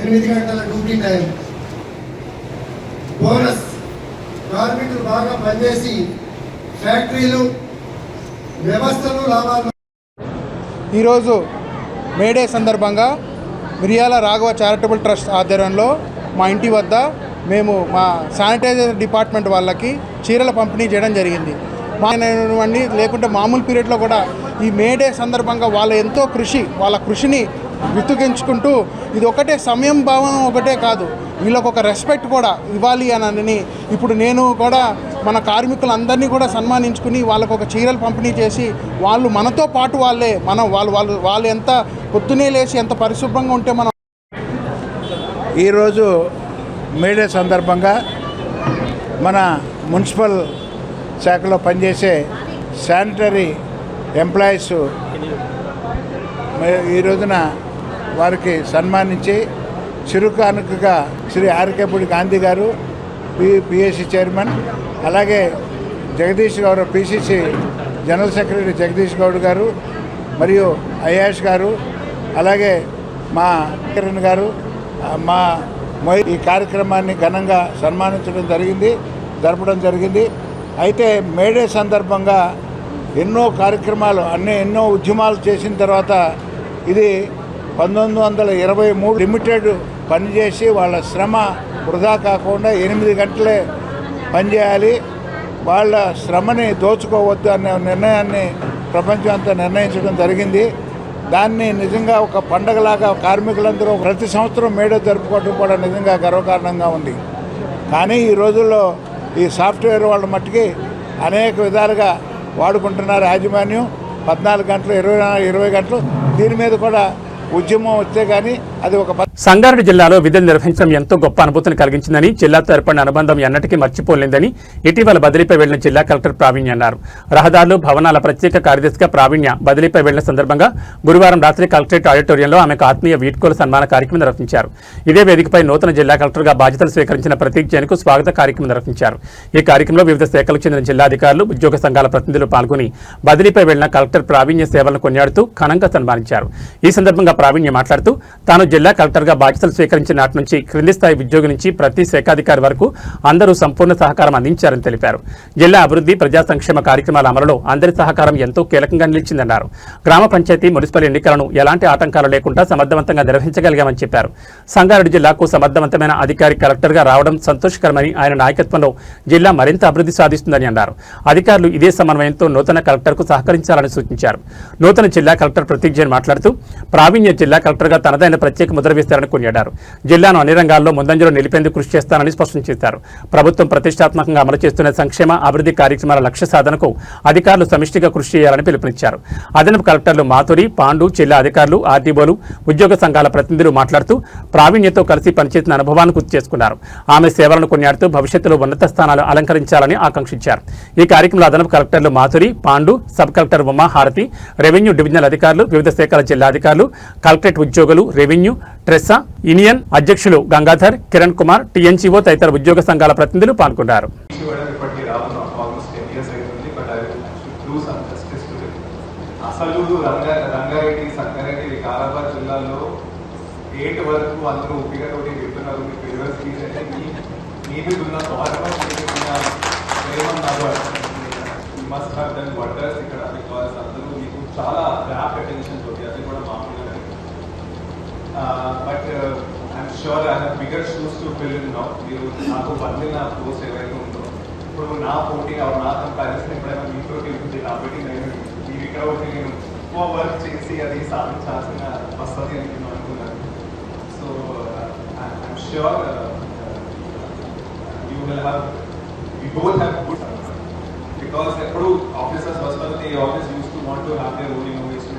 8 గంటల డ్యూటీ టైం, బోనస్, కార్మికులు బాగా పనిచేసి ఫ్యాక్టరీలు, వ్యవస్థలు లాభాలు. ఈరోజు మేడే సందర్భంగా మిరియాల రాఘవ చారిటబుల్ ట్రస్ట్ ఆధ్వర్యంలో మా ఇంటి వద్ద మేము మా శానిటైజర్ డిపార్ట్మెంట్ వాళ్ళకి చీరల పంపిణీ చేయడం జరిగింది. మానేవ్వండి లేకుంటే మామూలు పీరియడ్లో కూడా ఈ మేడే సందర్భంగా వాళ్ళ కృషిని వితుకించుకుంటూ ఇది ఒకటే సమయం భావం ఒకటే కాదు, వీళ్ళకు ఒక రెస్పెక్ట్ కూడా ఇవ్వాలి అని ఇప్పుడు నేను కూడా మన కార్మికులందరినీ కూడా సన్మానించుకుని వాళ్ళకు ఒక చీరలు పంపిణీ చేసి వాళ్ళు మనతో పాటు వాళ్ళు ఎంత పొద్దునే లేచి ఎంత పరిశుభ్రంగా ఉంటే మనం. ఈరోజు మేడే సందర్భంగా మన మున్సిపల్ శాఖలో పనిచేసే శానిటరీ ఎంప్లాయీస్ ఈ రోజున వారికి సన్మానించి చిరు కానుకగా శ్రీ ఆర్కేపూడి గాంధీ గారు పిఎస్సి చైర్మన్, అలాగే Jagadish Goud PCC general secretary Jagadish Goud గారు మరియు అయాష్ గారు, అలాగే మా కిరణ్ గారు ఈ కార్యక్రమాన్ని ఘనంగా సన్మానించడం జరపడం జరిగింది. అయితే మేడే సందర్భంగా ఎన్నో కార్యక్రమాలు ఎన్నో ఉద్యమాలు చేసిన తర్వాత ఇది 1923 లిమిటెడ్ పనిచేసి వాళ్ళ శ్రమ వృధా కాకుండా 8 గంటలే పనిచేయాలి, వాళ్ళ శ్రమని దోచుకోవద్దు అనే నిర్ణయాన్ని ప్రపంచం అంతా నిర్ణయించడం జరిగింది. దాన్ని నిజంగా ఒక పండగలాగా కార్మికులందరూ ప్రతి సంవత్సరం మేడే జరుపుకోవడం కూడా నిజంగా గర్వకారణంగా ఉంది. కానీ ఈ రోజుల్లో ఈ సాఫ్ట్వేర్ వాళ్ళ మట్టుకి అనేక విధాలుగా వాడుకుంటున్నారు యాజమాన్యం. 14 గంటలు 20 గంటలు దీని మీద కూడా ఉద్యమం వస్తే కానీ అది ఒక. సంగారెడ్డి జిల్లాలో విధులు నిర్వహించడం ఎంతో గొప్ప అనుభూతిని కలిగించిందని, జిల్లాతో ఏర్పడిన అనుబంధం ఎన్నటికీ మర్చిపోలేదని ఇటీవల బదిలీపై వెళ్లిన జిల్లా కలెక్టర్ ప్రావీణ్య అన్నారు. రహదారులు, భవనాల ప్రత్యేక కార్యదర్శిగా ప్రావీణ్య బదిలీపై వెళ్లిన సందర్భంగా గురువారం రాత్రి కలెక్టరేట్ ఆడిటోరియంలో ఆమెకు ఆత్మీయ వీడ్కోలు సన్మాన కార్యక్రమం నిర్వహించారు. ఇదే వేదికపై నూతన జిల్లా కలెక్టర్గా బాధ్యతలు స్వీకరించిన ప్రతీక్ జైన్కు స్వాగత కార్యక్రమం నిర్వహించారు. ఈ కార్యక్రమంలో వివిధ శాఖలకు చెందిన జిల్లాధికారులు, ఉద్యోగ సంఘాల ప్రతినిధులు పాల్గొని బదిలీపై వెళ్లిన కలెక్టర్ ప్రావీణ్య సేవలను కొనియాడుతూ ఘనంగా సన్మానించారు. ఈ సందర్భంగా ప్రావీణ్య మాట్లాడుతూ తాను జిల్లా కలెక్టర్గా బాధ్యతలు స్వీకరించిన నాటి నుంచి క్రింది స్థాయి ఉద్యోగి నుంచి ప్రతి శాఖాధికారి వరకు అందరూ సంపూర్ణ సహకారం అందించారని తెలిపారు. జిల్లా అభివృద్ధి, ప్రజా సంక్షేమ కార్యక్రమాల అమలులో అందరి సహకారం ఎంతో కీలకంగా నిలిచిందన్నారు. గ్రామ పంచాయతీ, మున్సిపల్ ఎన్నికలను ఎలాంటి ఆటంకాలు లేకుండా సమర్థవంతంగా నిర్వహించగలిగామని చెప్పారు. సంగారెడ్డి జిల్లాకు సమర్థవంతమైన అధికారి కలెక్టర్గా రావడం సంతోషకరమని, ఆయన నాయకత్వంలో జిల్లా మరింత అభివృద్ధి సాధిస్తుందని అన్నారు. అధికారులు ఇదే సమన్వయంతో నూతన కలెక్టర్కు సహకరించాలని సూచించారు. నూతన జిల్లా కలెక్టర్ ప్రతీక్ జైన్ మాట్లాడుతూ ప్రావీణ్య జిల్లా కలెక్టర్గా తనదైన ప్రత్యేక ముద్ర వేస్తారని కొనియాడారు. జిల్లాను అన్ని రంగాల్లో ముందంజలో నిలిపేందుకు కృషి చేస్తానని స్పష్టం చేశారు. ప్రభుత్వం ప్రతిష్టాత్మకంగా అమలు చేస్తున్న సంక్షేమ, అభివృద్ధి కార్యక్రమాల లక్ష్య సాధనకు అధికారులు సమిష్టిగా కృషి చేయాలని పిలుపునిచ్చారు. అదనపు కలెక్టర్లు మాధురి, పాండు, జిల్లా అధికారులు, ఆర్డీఓలు, ఉద్యోగ సంఘాల ప్రతినిధులు మాట్లాడుతూ ప్రావీణ్యతో కలిసి పనిచేసిన అనుభవాన్ని గుర్తు చేసుకున్నారు. ఆమె సేవలను కొనియాడుతూ భవిష్యత్తులో ఉన్నత స్థానాలు అలంకరించాలని ఆకాంక్షించారు. ఈ కార్యక్రమంలో అదనపు కలెక్టర్లు మాధురి, పాండు, సబ్ కలెక్టర్ ఉమా హారతి, రెవెన్యూ డివిజనల్ అధికారులు, వివిధ శాఖల జిల్లా అధికారులు, కలెక్టరేట్ ఉద్యోగులు, రెవెన్యూ, ట్రెస్సా, యూనియన్ అధ్యక్షులు గంగాధర్, కిరణ్ కుమార్, టీఎన్జీఓ తదితర ఉద్యోగ సంఘాల ప్రతినిధులు పాల్గొన్నారు. అసలు రంగారెడ్డి, సంగారెడ్డి, వికారాబాద్ జిల్లాలో 8 వరకు అందరూ ఒప్పికతోటి చెప్తున్నారు. మీకు రివర్స్ తీసేస్తే మీ మీద ఉన్న government must have done wonders ఇక్కడ. బికాస్ అందరూ మీకు చాలా ర్యాప్ అటెన్షన్ తోటి, అది కూడా మామూలుగా. But I'm sure I have bigger shoes to fill in now. మీరు నాకు పొందిన పోస్ట్ ఏవైతే ఉందో ఇప్పుడు నా పోటీ నా కంపారిజన్ ఎప్పుడైనా మీతో ఉంటుంది కాబట్టి నేను ఇక్కడ ఒకటి నేను ఎక్కువ వర్క్ చేసి అది సాధించాల్సిన వస్తుంది అని నేను అనుకున్నాను. So I'm sure you will have, you both have good. Because ఎప్పుడు ఆఫీసర్స్ వస్తుంది, office use to want to have their own innovation.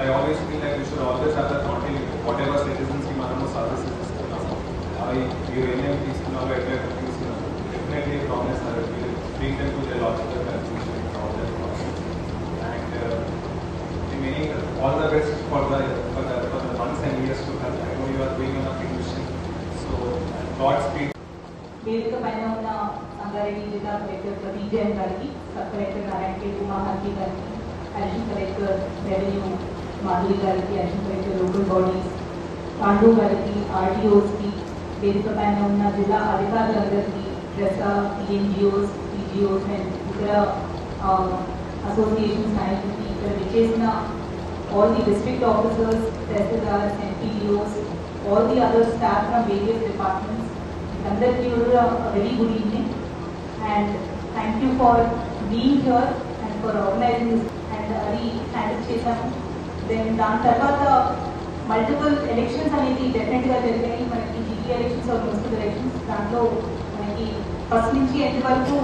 I always feel like we should always have that continuity. Whatever citizens की మనము services ఇస్తున్నాము, అవి మీరు ఏమేమి తీసుకున్నారో ఎట్లయితే తీసుకున్నారో definitely promise that we will bring them to their logical conclusion in all their process. And remaining all the best for the months and years to come. I know you are doing on a big mission. So Godspeed. వేదిక పైన ఉన్న సంగారెడ్డి జిల్లా collector Pradeep గారికి, sub collector Narayana కే మహాంతి గారికి, additional collector revenue Madhuri గారికి, additional collector local bodies Pandu గారికి, ఆర్డీఓస్కి, వేదిక పైన ఉన్న జిల్లా అధికారులందరికీ, రెసా, ఎన్జిఓస్, టీజీఓస్ అండ్ ఇతర అసోసియేషన్స్ నాయకులకి, ఇక్కడ విచ్చేసిన all the district officers, tehsildars, NPDOs, all the other staff from various departments. Andarki a very good evening and thank you for being here and for organizing this. And adi handle chesamu. Then dan tarvata multiple elections anedi definitely ga jarigani. Manaki GP elections or municipal elections dantlo manaki first nunchi end varaku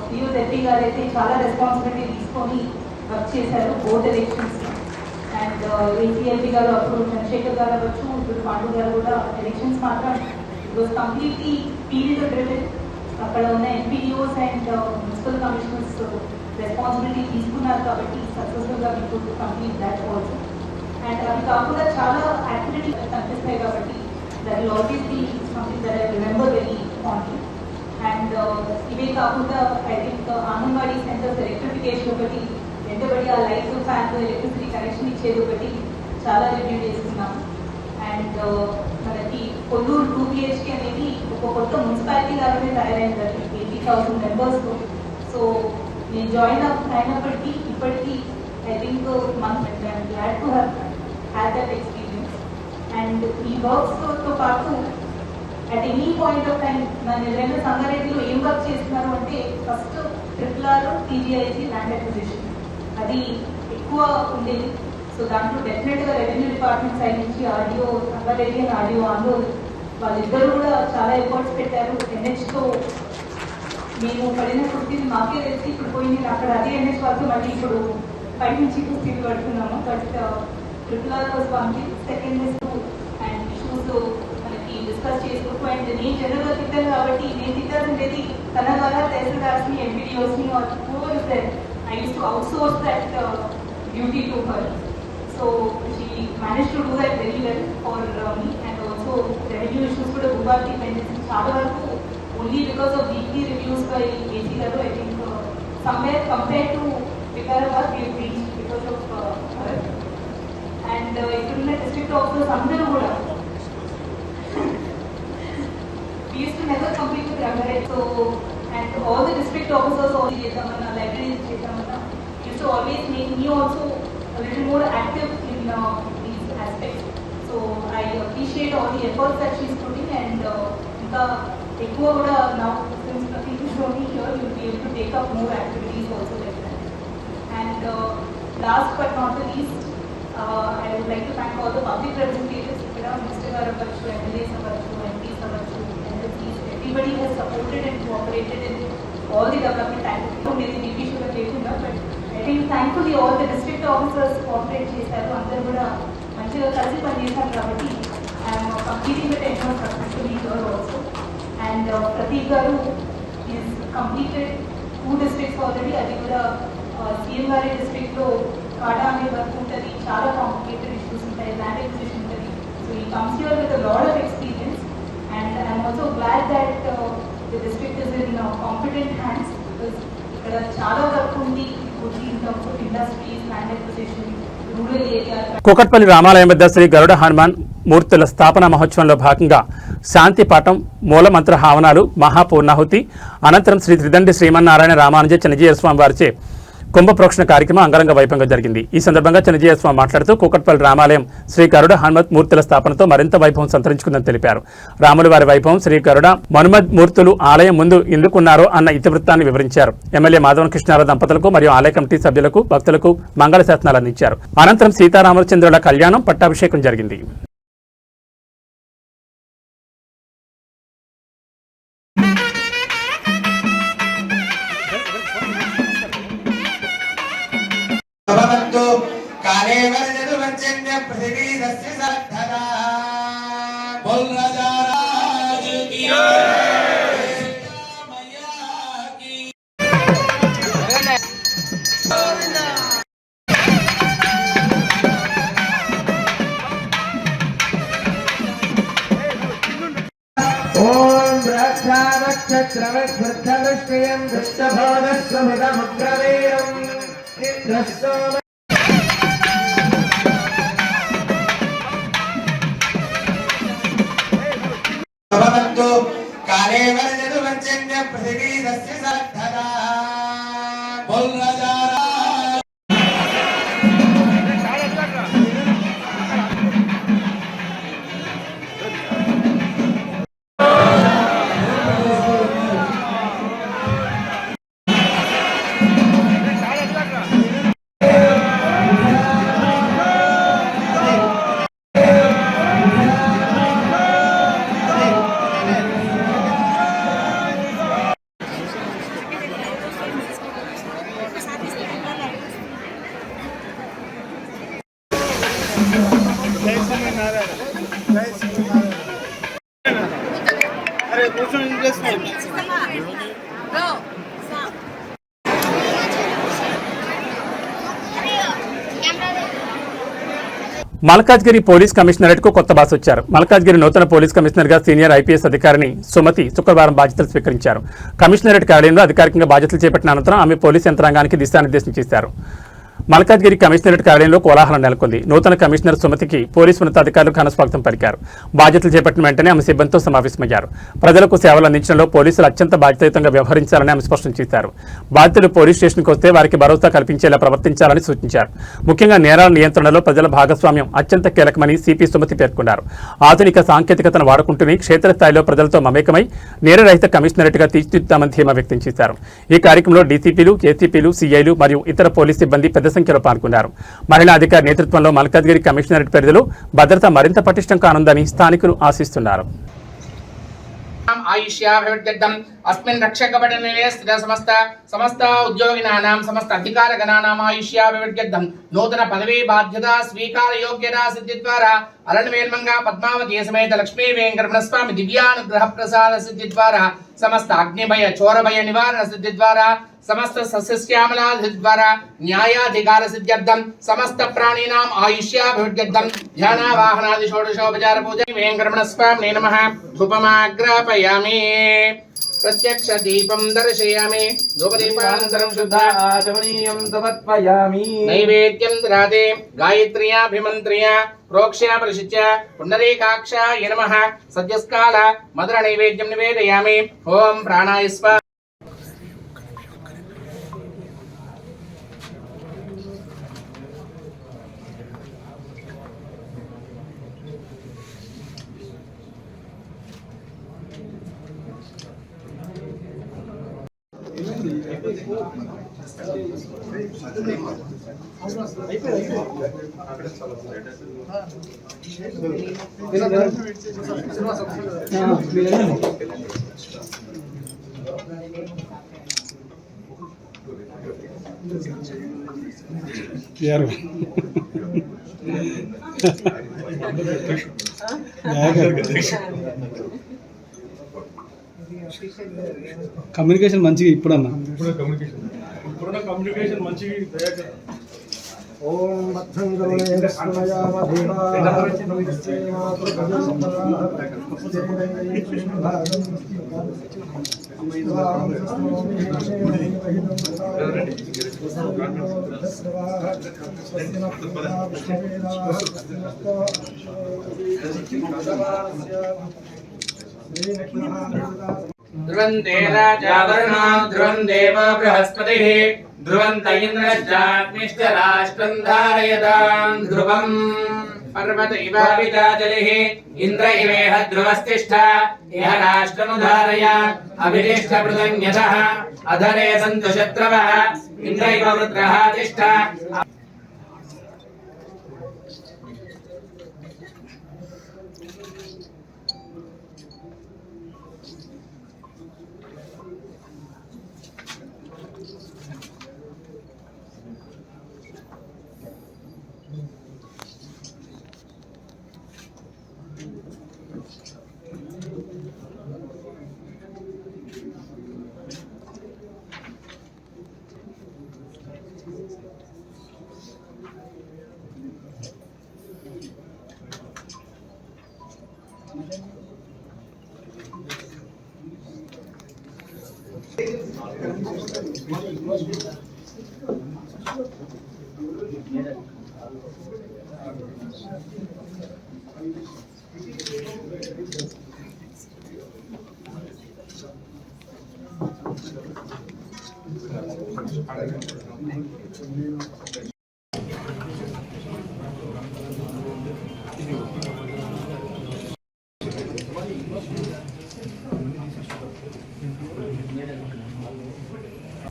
CEO Detti garu aithe chaala responsibility తీసుకొని work చేశారు both elections. And ఏసీఎల్పీ గారు అప్పుడు చంద్రశేఖర్ గారు అవ్వచ్చు, ఇప్పుడు పాండు గారు కూడా elections మాత్రం it was completely field driven. అక్కడ ఉన్న MPDOs and municipal commissioners responsibility తీసుకున్నారు కాబట్టి సక్సెస్ఫుల్గా మీకు కంప్లీట్ దాట్ ఆల్సో. అండ్ అవి కాకుండా చాలా యాక్టివిటీ కనిపిస్తాయి కాబట్టి that will always be something that I remember very fondly. And ఇవే కాకుండా I think anganwadi centres electrification ఒకటి, రెండోబడి ఆ లైట్స్ ఫ్యాన్స్ ఎలక్ట్రిసిటీ కనెక్షన్ ఇచ్చేది ఒకటి చాలా రివ్యూ చేసుకున్నాం. అండ్ మనకి కొల్లూరు 2 BHK అనేది ఒక కొత్త మున్సిపాలిటీ లాగానే తయారైంది 80,000 మెంబర్స్తో. సో నేను జాయిన్ అయినప్పటికీ ఇప్పటికీ I think I'm glad to have that experience. And ఈ వర్క్స్తో పాటు at any point of time నన్ను ఎవరైనా సంగారెడ్డిలో ఏం వర్క్ చేస్తున్నారు అంటే first RRR, TGIC, land acquisition అది ఎక్కువ ఉండేది. సో దాంట్లో డెఫినెట్గా రెవెన్యూ డిపార్ట్మెంట్ సైడ్ నుంచి ఆర్డీఓ సంగారెడ్డి అండ్ ఆర్డీఓ ఆందోళన వాళ్ళిద్దరూ కూడా చాలా ఎఫర్ట్స్ పెట్టారు. NHతో మేము పడిన కుర్తీని మాకే తెలిసి ఇప్పుడు పోయి నేను అక్కడ అదే NH వరకు మళ్ళీ ఇప్పుడు పై నుంచి కుర్తీలు పడుతున్నాము. But RRR was one thing. Second is and issues మనకి డిస్కస్ చేసుకుంటూ అండ్ నేను జనరల్గా తిట్టాను కాబట్టి నేను తిట్టాల్సిండేది తన ద్వారా తహసీల్దార్స్ని, ఎంపీడీఓస్ని I used to outsource that duty to her. So she managed to do that very well for me. And also revenue issues kuda Bhopal dependency chaala varaku only because of weekly reviews by AC garu I think somewhere compared to Vikarabad we have reached because of her. And ikkudunna district officers andaru kuda we used to never compete with Rangareddy. So and all the district officers all chesamanna libraries chesamanna used to always make me also a little more active in these aspects. So I appreciate all the efforts that she is putting and inka ekkuva kuda now since Pratik is only here you will be able to take up more activities also like that. And last but not the least I would like to thank all the public representatives ikkada Mr. garu avachchu, MLAs avachchu, MPs avachchu, everybody has supported and cooperated in all the development activities. DP sugar lekunda but I think thankfully all the district officers cooperate చేశారు. అందరూ కూడా మంచిగా కలిసి పనిచేశారు కాబట్టి I am completing the tenure successfully here also. And Pratik garu is completed 2 districts already. అది కూడా CM గారి district లో కాడా అనే వర్క్ ఉంటుంది, చాలా కాంప్లికేటెడ్ ఇష్యూస్ ఉంటాయి, ల్యాండ్ ఎక్విజిషన్ ఉంటుంది. So he comes here with a lot of experience. And I am also glad that the district is in competent hands because ikkada chaala work undi in terms of industries, land acquisition, rural areas. Kukatpally రామాలయం వద్ద శ్రీ గరుడ హనుమాన్ మూర్తుల స్థాపన మహోత్సవంలో భాగంగా శాంతి పాఠం, మూలమంత్ర హావనాలు, మహాపూర్ణాహుతి అనంతరం శ్రీ త్రిదండి శ్రీమన్నారాయణ రామానుజ చిన్నజీయ స్వామి వారిచే కుంభప్రోక్షణ కార్యక్రమం అంగరంగ వైభవంగా జరిగింది. ఈ సందర్భంగా చిన్నజీయ స్వామి మాట్లాడుతూ కూకట్పల్లి రామాలయం శ్రీ గరుడ హనుమత్ మూర్తుల స్థాపనతో మరింత వైభవం సంతరించుకుందని తెలిపారు. రాముల వారి వైభవం, శ్రీ గరుడ మనుమద్ మూర్తులు ఆలయం ముందు ఎందుకున్నారో అన్న ఇతివృత్తాన్ని వివరించారు. ఎమ్మెల్యే మాధవన్ కృష్ణారావు దంపతులకు మరియు ఆలయ కమిటీ సభ్యులకు, భక్తులకు మంగళ శాసనాలు అందించారు. అనంతరం సీతారామచంద్రుల కళ్యాణం, పట్టాభిషేకం జరిగింది. కాళే यदुवच्चन्य पृथिवी दस्य सद्धरा बोल राजा राज की ओम रक्षा नक्षत्रवृद्धदृष्टियं दृष्टभोगस्वमुदमुग्रवीरं निद्रस्सोम भवन्तु काले वर्जनुवच्चन्य पृथिवी दस्य सद्धरा बोल राजा మల్కాజ్గిరి పోలీస్ కమిషనరేట్ కు కొత్త బాస్ వచ్చారు. మల్కాజ్గిరి నూతన పోలీస్ కమిషనర్ గా సీనియర్ ఐపీఎస్ అధికారిని సుమతి శుక్రవారం బాధ్యతలు స్వీకరించారు. కమిషనరేట్ కార్యాలయంలో అధికారికంగా బాధ్యతలు చేపట్టిన అనంతరం ఆమె పోలీస్ యంత్రాంగానికి దిశానిర్దేశం చేశారు. మల్కాజ్గిరి కమిషనరేట్ కార్యాలయంలో కోలాహలం నెలకొంది. నూతన కమిషనర్ సుమతికి పోలీసు ఉన్నతాధికారులు ఘనస్వాగతం పలికారు. బాధ్యతలు చేపట్టిన వెంటనే ఆమె సిబ్బందితో సమావేశమయ్యారు. ప్రజలకు సేవలు అందించడంలో పోలీసులు అత్యంత బాధ్యతాయుతంగా వ్యవహరించాలని ఆమె స్పష్టం చేశారు. బాధితులు పోలీస్ స్టేషన్కి వస్తే వారికి భరోసా కల్పించేలా ప్రవర్తించాలని సూచించారు. ముఖ్యంగా నేరాల నియంత్రణలో ప్రజల భాగస్వామ్యం అత్యంత కీలకమని సిపి సుమతి పేర్కొన్నారు. ఆధునిక సాంకేతికతను వాడుకుంటూనే క్షేత్రస్థాయిలో ప్రజలతో మమేకమై నేరరహిత కమిషనరేట్గా తీర్చిదిద్దామని ధీమా వ్యక్తం చేశారు. ఈ కార్యక్రమంలో డీసీపీలు, ఏసీపీలు, సీఐలు మరియు ఇతర పోలీస్ సిబ్బంది పెద్ద సంఖ్యలో పాల్గొన్నారు. మహిళా అధికారి నేతృత్వంలో మల్కాజ్గిరి కమిషనరేట్ పరిధిలో భద్రత మరింత పటిష్టం కానుందని స్థానికులు ఆశిస్తున్నారు. आयुष्याभिवृद्धिर्दम् अस्मिन् रक्षकपटनिलये स्थित समस्त उद्योगिनानां समस्त अधिकारगणानाम् आयुष्याभिवृद्धिर्दम् नूतन पदवी बाध्यता स्वीकार योग्यता सिद्धिद्वारा अरणवेल्मंगा पद्मावती समेत लक्ष्मी वेंकटरमणस्वामी दिव्यानुग्रह प्रसाद सिद्धिद्वारा समस्त अग्निभय चोरभय निवारण सिद्धिद्वारा समस्त सस्यश्यामलाद्वारा न्यायाधिकार सिद्ध्यर्थं समस्त प्राणिनाम् आयुष्याभिवृद्ध्यर्थं ध्यानावाहनादि षोडशोपचार पूजा वेंकटरमणस्वामिने नमः धूपमाग्रापयामि प्रत्यक्ष दीपं दर्शयामि धूपदीपानन्तरं शुद्धा आचमनीयं समर्पयामि नैवेद्यं ददाते गायत्र्याभिमन्त्र्या प्रोक्ष्या परिशिच्य पुण्डरीकाक्षाय नमः सद्यस्काल मधुर नैवेद्यं निवेदयामि ओम प्राणाय स्वाहा కమ్యూనికేషన్ మంచిగా ఇప్పుడున్నా కమ్యూనికేషన్ మంచిగా ఓం భద్రం ध्रुवन्ते राजावरणा ध्रुवं देव बृहस्पतिः ध्रुवन्त इन्द्रश्चाग्निश्च राष्ट्रं धारयतां ध्रुवम् पर्वत इवाभिजाजलिः इन्द्र इवेह ध्रुवस्तिष्ठ इह राष्ट्रमुधारय अभितिष्ठ पृथन्यतः अधरे सन्तु शत्रवः इन्द्र इव वृत्रः तिष्ठ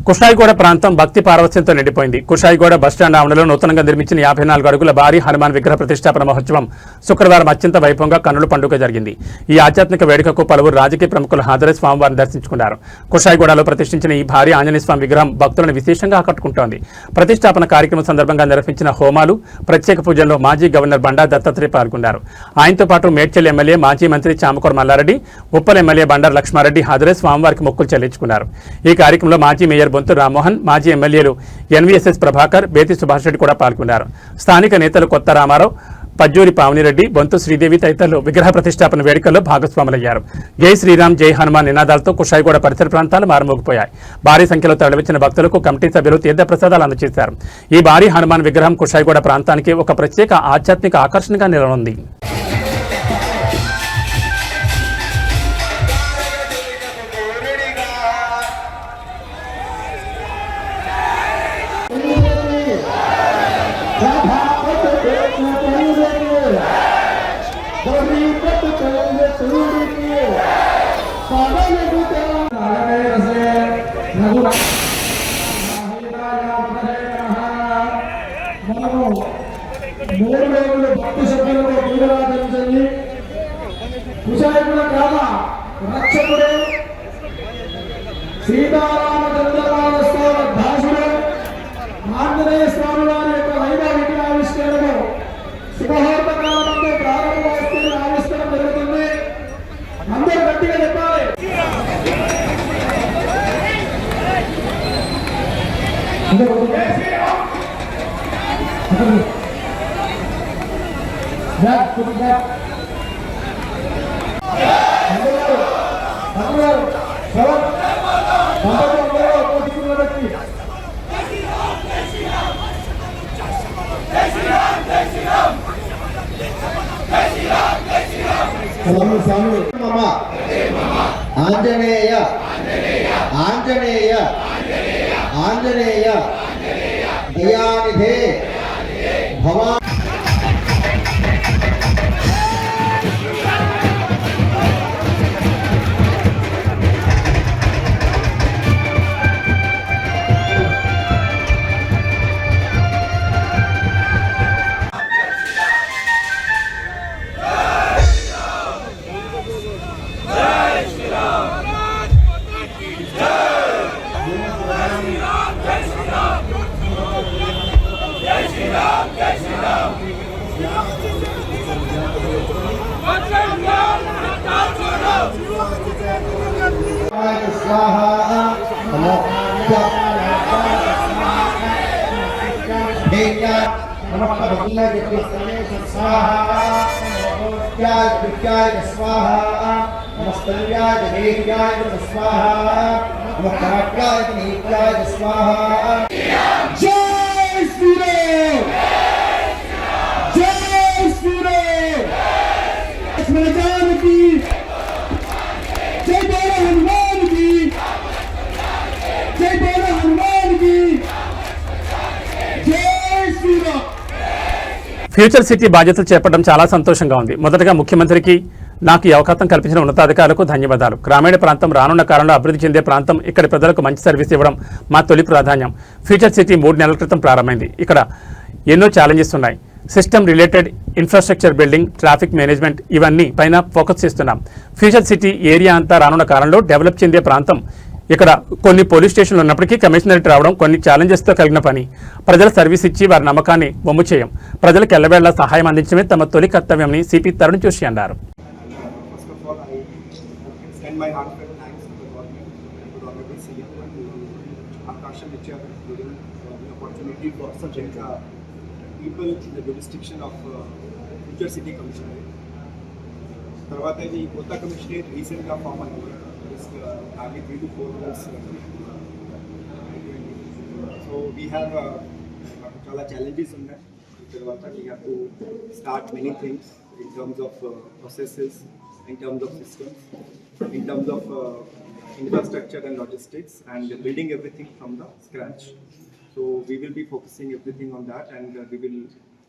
కుషాయిగూడ ప్రాంతం భక్తి పారవస్యంతో నిండిపోయింది. కుషాయిగూడ బస్టాండ్ ఆవరణలో నూతనంగా నిర్మించిన 54 అడుగుల భారీ హనుమాన్ విగ్రహ ప్రతిష్టాపన మహోత్సవం శుక్రవారం అత్యంత వైభవంగా కన్నుల పండుగ జరిగింది. ఈ ఆధ్యాత్మిక వేడుకకు పలువురు రాజకీయ ప్రముఖులు హాజరై స్వామివారిని దర్శించుకున్నారు. కుషాయిగూడలో ప్రతిష్ఠించిన ఈ భారీ ఆంజనేయ స్వామి విగ్రహం భక్తులను విశేషంగా ఆకట్టుకుంటోంది. ప్రతిష్టాపన కార్యక్రమం సందర్భంగా నిర్వహించిన హోమాలు, ప్రత్యేక పూజల్లో మాజీ గవర్నర్ బండా దత్తాత్రేయ పాల్గొన్నారు. ఆయనతో పాటు మేడ్చల్ ఎమ్మెల్యే మాజీ మంత్రి చామకూర మల్లారెడ్డి, ఉప్పల్ ఎమ్మెల్యే బండారు లక్ష్మారెడ్డి హాజరై స్వామివారికి మొక్కులు చెల్లించుకున్నారు. ఈ కార్యక్రమంలో మాజీ మేయర్ బొంతు రామ్మోహన్, మాజీ ఎమ్మెల్యేలు ఎన్వీఎస్ఎస్ ప్రభాకర్, బేతి సుభాష్ రెడ్డి కూడా పాల్గొన్నారు. స్థానిక నేతలు కొత్త రామారావు, పజ్జూరి పావనిరెడ్డి, బొంతు శ్రీదేవి తదితరులు విగ్రహ ప్రతిష్టాపన వేడుకల్లో భాగస్వాములయ్యారు. జై శ్రీరామ్ జై హనుమాన్ నినాదాలతో కుషాయిగూడ పరిసర ప్రాంతాలు మారుమోగిపోయాయి. భారీ సంఖ్యలో తరలివచ్చిన భక్తులకు కమిటీ సభ్యులు తీర్థ ప్రసాదాలు అందజేశారు. ఈ భారీ హనుమాన్ విగ్రహం కుషాయిగూడ ప్రాంతానికి ఒక ప్రత్యేక ఆధ్యాత్మిక ఆకర్షణగా నిలవనుంది. భక్తి సభ్యులతో పూజలాచరించండి. కుషాయిగూడ గ్రామ రక్షకుడు సీతారామచంద్రపాదస్వామి దాసుడు ఆంజనేయ స్వామి వారి యొక్క వైభవిక ఆవిష్కరణను శుభముహూర్త కాలంలో ప్రారంభోత్సవ ఆవిష్కరణ జరుగుతుంది. అందరూ గట్టిగా చెప్పాలి. ఆంజనేయ ఆంజనేయ ఆంజనేయ దయానిధే భవా ఫ్యూచర్ సిటీ బాధ్యతలు చేపట్టడం చాలా సంతోషంగా ఉంది. మొదటగా ముఖ్యమంత్రికి నాకు ఈ అవకాశం కల్పించిన ఉన్నతాధికారులకు ధన్యవాదాలు. గ్రామీణ ప్రాంతం రానున్న కాలంలో అభివృద్ధి చెందే ప్రాంతం. ఇక్కడి ప్రజలకు మంచి సర్వీస్ ఇవ్వడం మా తొలి ప్రాధాన్యం. ఫ్యూచర్ సిటీ 3 నెలల క్రితం ప్రారంభమైంది. ఇక్కడ ఎన్నో ఛాలెంజెస్ ఉన్నాయి. System related infrastructure, building, traffic management ఇవన్నీ పైన ఫోకస్ చేస్తున్నాం. ఫ్యూచర్ సిటీ ఏరియా అంతా రానున్న కాలంలో డెవలప్ చెందే ప్రాంతం. ఇక్కడ కొన్ని పోలీస్ స్టేషన్లు ఉన్నప్పటికీ కమిషనరేట్ రావడం కొన్ని ఛాలెంజెస్తో కలిగిన పని. ప్రజల సర్వీస్ ఇచ్చి వారి నమ్మకాన్ని వమ్ము చేయం. ప్రజలకు ఎల్లవేళలా సహాయం అందించడమే తమ తొలి కర్తవ్యంని సిపి తరుణ్ జోషి అన్నారు. తర్వాత ఇది కొత్త కమిషనరేట్ రీసెంట్గా ఫామ్ అయింది. just hardly 3 to 4 months. So we have chala challenges on that. We have to start many things in terms of processes, in terms of systems, in terms of infrastructure and logistics, and building everything from the scratch. So we will be focusing everything on that, and we will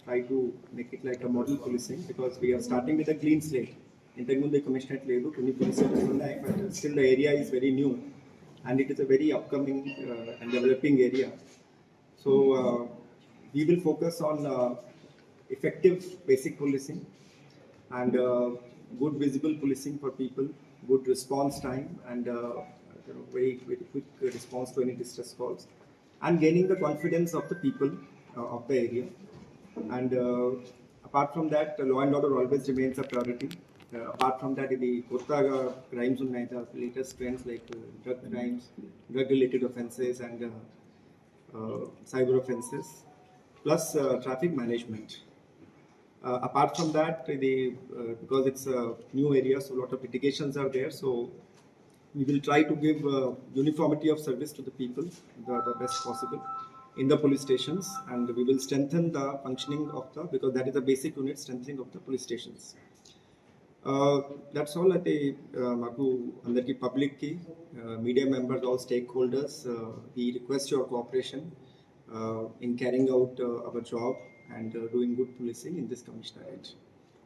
try to make it like a model policing, because we are starting with a clean slate. Integundi commissioner ledu konni policing unnai, but still the area is very new and it is a very upcoming and developing area. So we will focus on effective basic policing and good visible policing for people, good response time, and very quick response to any distress calls, and gaining the confidence of the people of the area. And apart from that, law and order always remains a priority. Apart from that, the kottaga crimes unnai, the latest trends like drug crimes, drug related offences, and cyber offences, plus traffic management. Apart from that, because it's a new area, so a lot of litigations are there, so we will try to give uniformity of service to the people the best possible in the police stations, and we will strengthen the functioning of because that is the basic unit, strengthening of the police stations. That's all. Ate maku andarki public ki, media members, all stakeholders, we request your cooperation in carrying out our job and doing good policing in this commissionerate.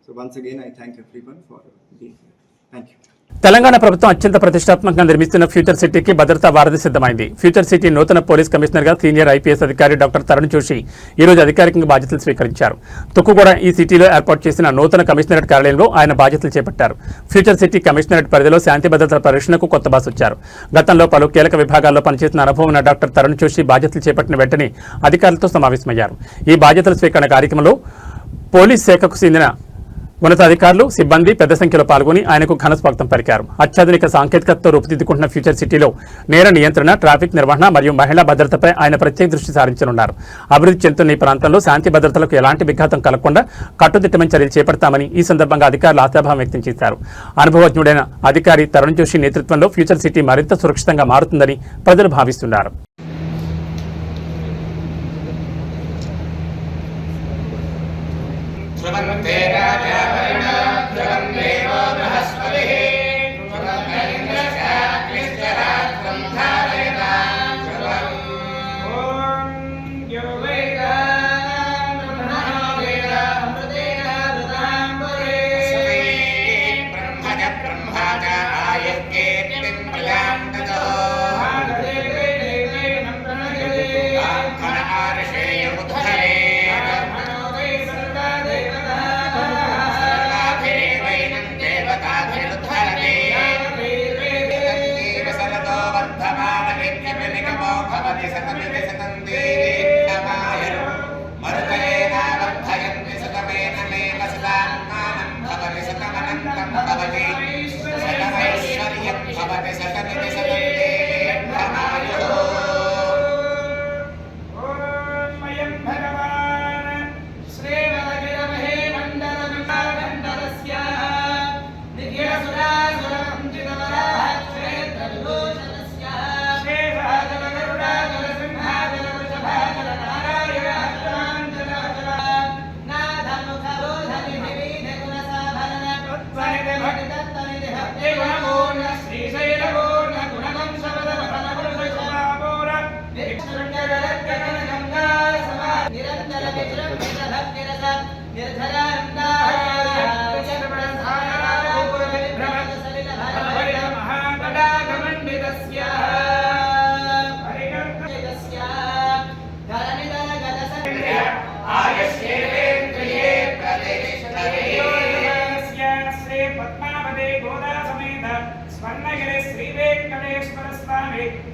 So once again, I thank everyone for being here. Thank you. Telangana ప్రభుత్వం అత్యంత ప్రతిష్టాత్మకంగా నిర్మిస్తున్న future సిటీకి భద్రతా వారధి సిద్ధమైంది. Future city నూతన police కమిషనర్గా సీనియర్ ఐపీఎస్ అధికారి డాక్టర్ తరుణ్ జోషి ఈ రోజు అధికారికంగా బాధ్యతలు స్వీకరించారు. తుక్కుగూడ ఈ సిటీలో ఏర్పాటు చేసిన నూతన కమిషనరేట్ కార్యాలయంలో ఆయన బాధ్యతలు చేపట్టారు. ఫ్యూచర్ సిటీ కమిషనరేట్ పరిధిలో శాంతి భద్రతల పరిరక్షణకు కొత్త బాస్ వచ్చారు. గతంలో పలు కీలక విభాగాల్లో పనిచేసిన అనుభవం ఉన్న డాక్టర్ తరుణ్ జోషి బాధ్యతలు చేపట్టిన వెంటనే అధికారులతో సమావేశమయ్యారు. ఈ బాధ్యతల స్వీకరణ కార్యక్రమంలో పోలీస్ శాఖకు చెందిన ఉన్నతాధికారులు, సిబ్బంది పెద్ద సంఖ్యలో పాల్గొని ఆయనకు ఘన స్వాగతం పలికారు. అత్యాధునిక సాంకేతికతతో రూపుదిద్దుకుంటున్న ఫ్యూచర్ సిటీలో నేర నియంత్రణ, ట్రాఫిక్ నిర్వహణ మరియు మహిళా భద్రతపై ఆయన ప్రత్యేక దృష్టి సారించనున్నారు. అభివృద్ధి చెందుతున్న ఈ ప్రాంతంలో శాంతి భద్రతలకు ఎలాంటి విఘాతం కలగకుండా కట్టుదిట్టమైన చర్యలు చేపడతామని ఈ సందర్భంగా అధికారులు ఆశాభావం వ్యక్తం చేశారు. అనుభవజ్ఞుడైన అధికారి తరుణ్ జోషి నేతృత్వంలో ఫ్యూచర్ సిటీ మరింత సురక్షితంగా మారుతుందని ప్రజలు భావిస్తున్నారు.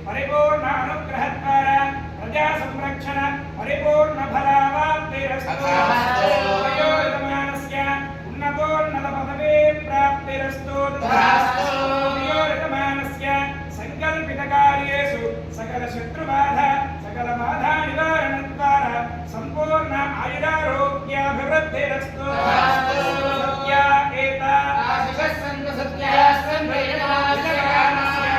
పరిపూర్ణ అనుగ్రహ ద్వారా ప్రజా సంరక్షణ పరిపూర్ణ ఫలావాప్తిరస్తు. వయోరితమానస్య ఉన్నతోన్నత పదవీ ప్రాప్తిరస్తు. వయోరితమానస్య సంకల్పిత కార్యేషు సకల శత్రుబాధ సకల బాధా నివారణ ద్వారా సంపూర్ణ ఆయురారోగ్యాభివృద్ధిరస్తు. సత్య ఏత ఆశిషస్సంతు సత్యాస్సంభయనాశకానస్య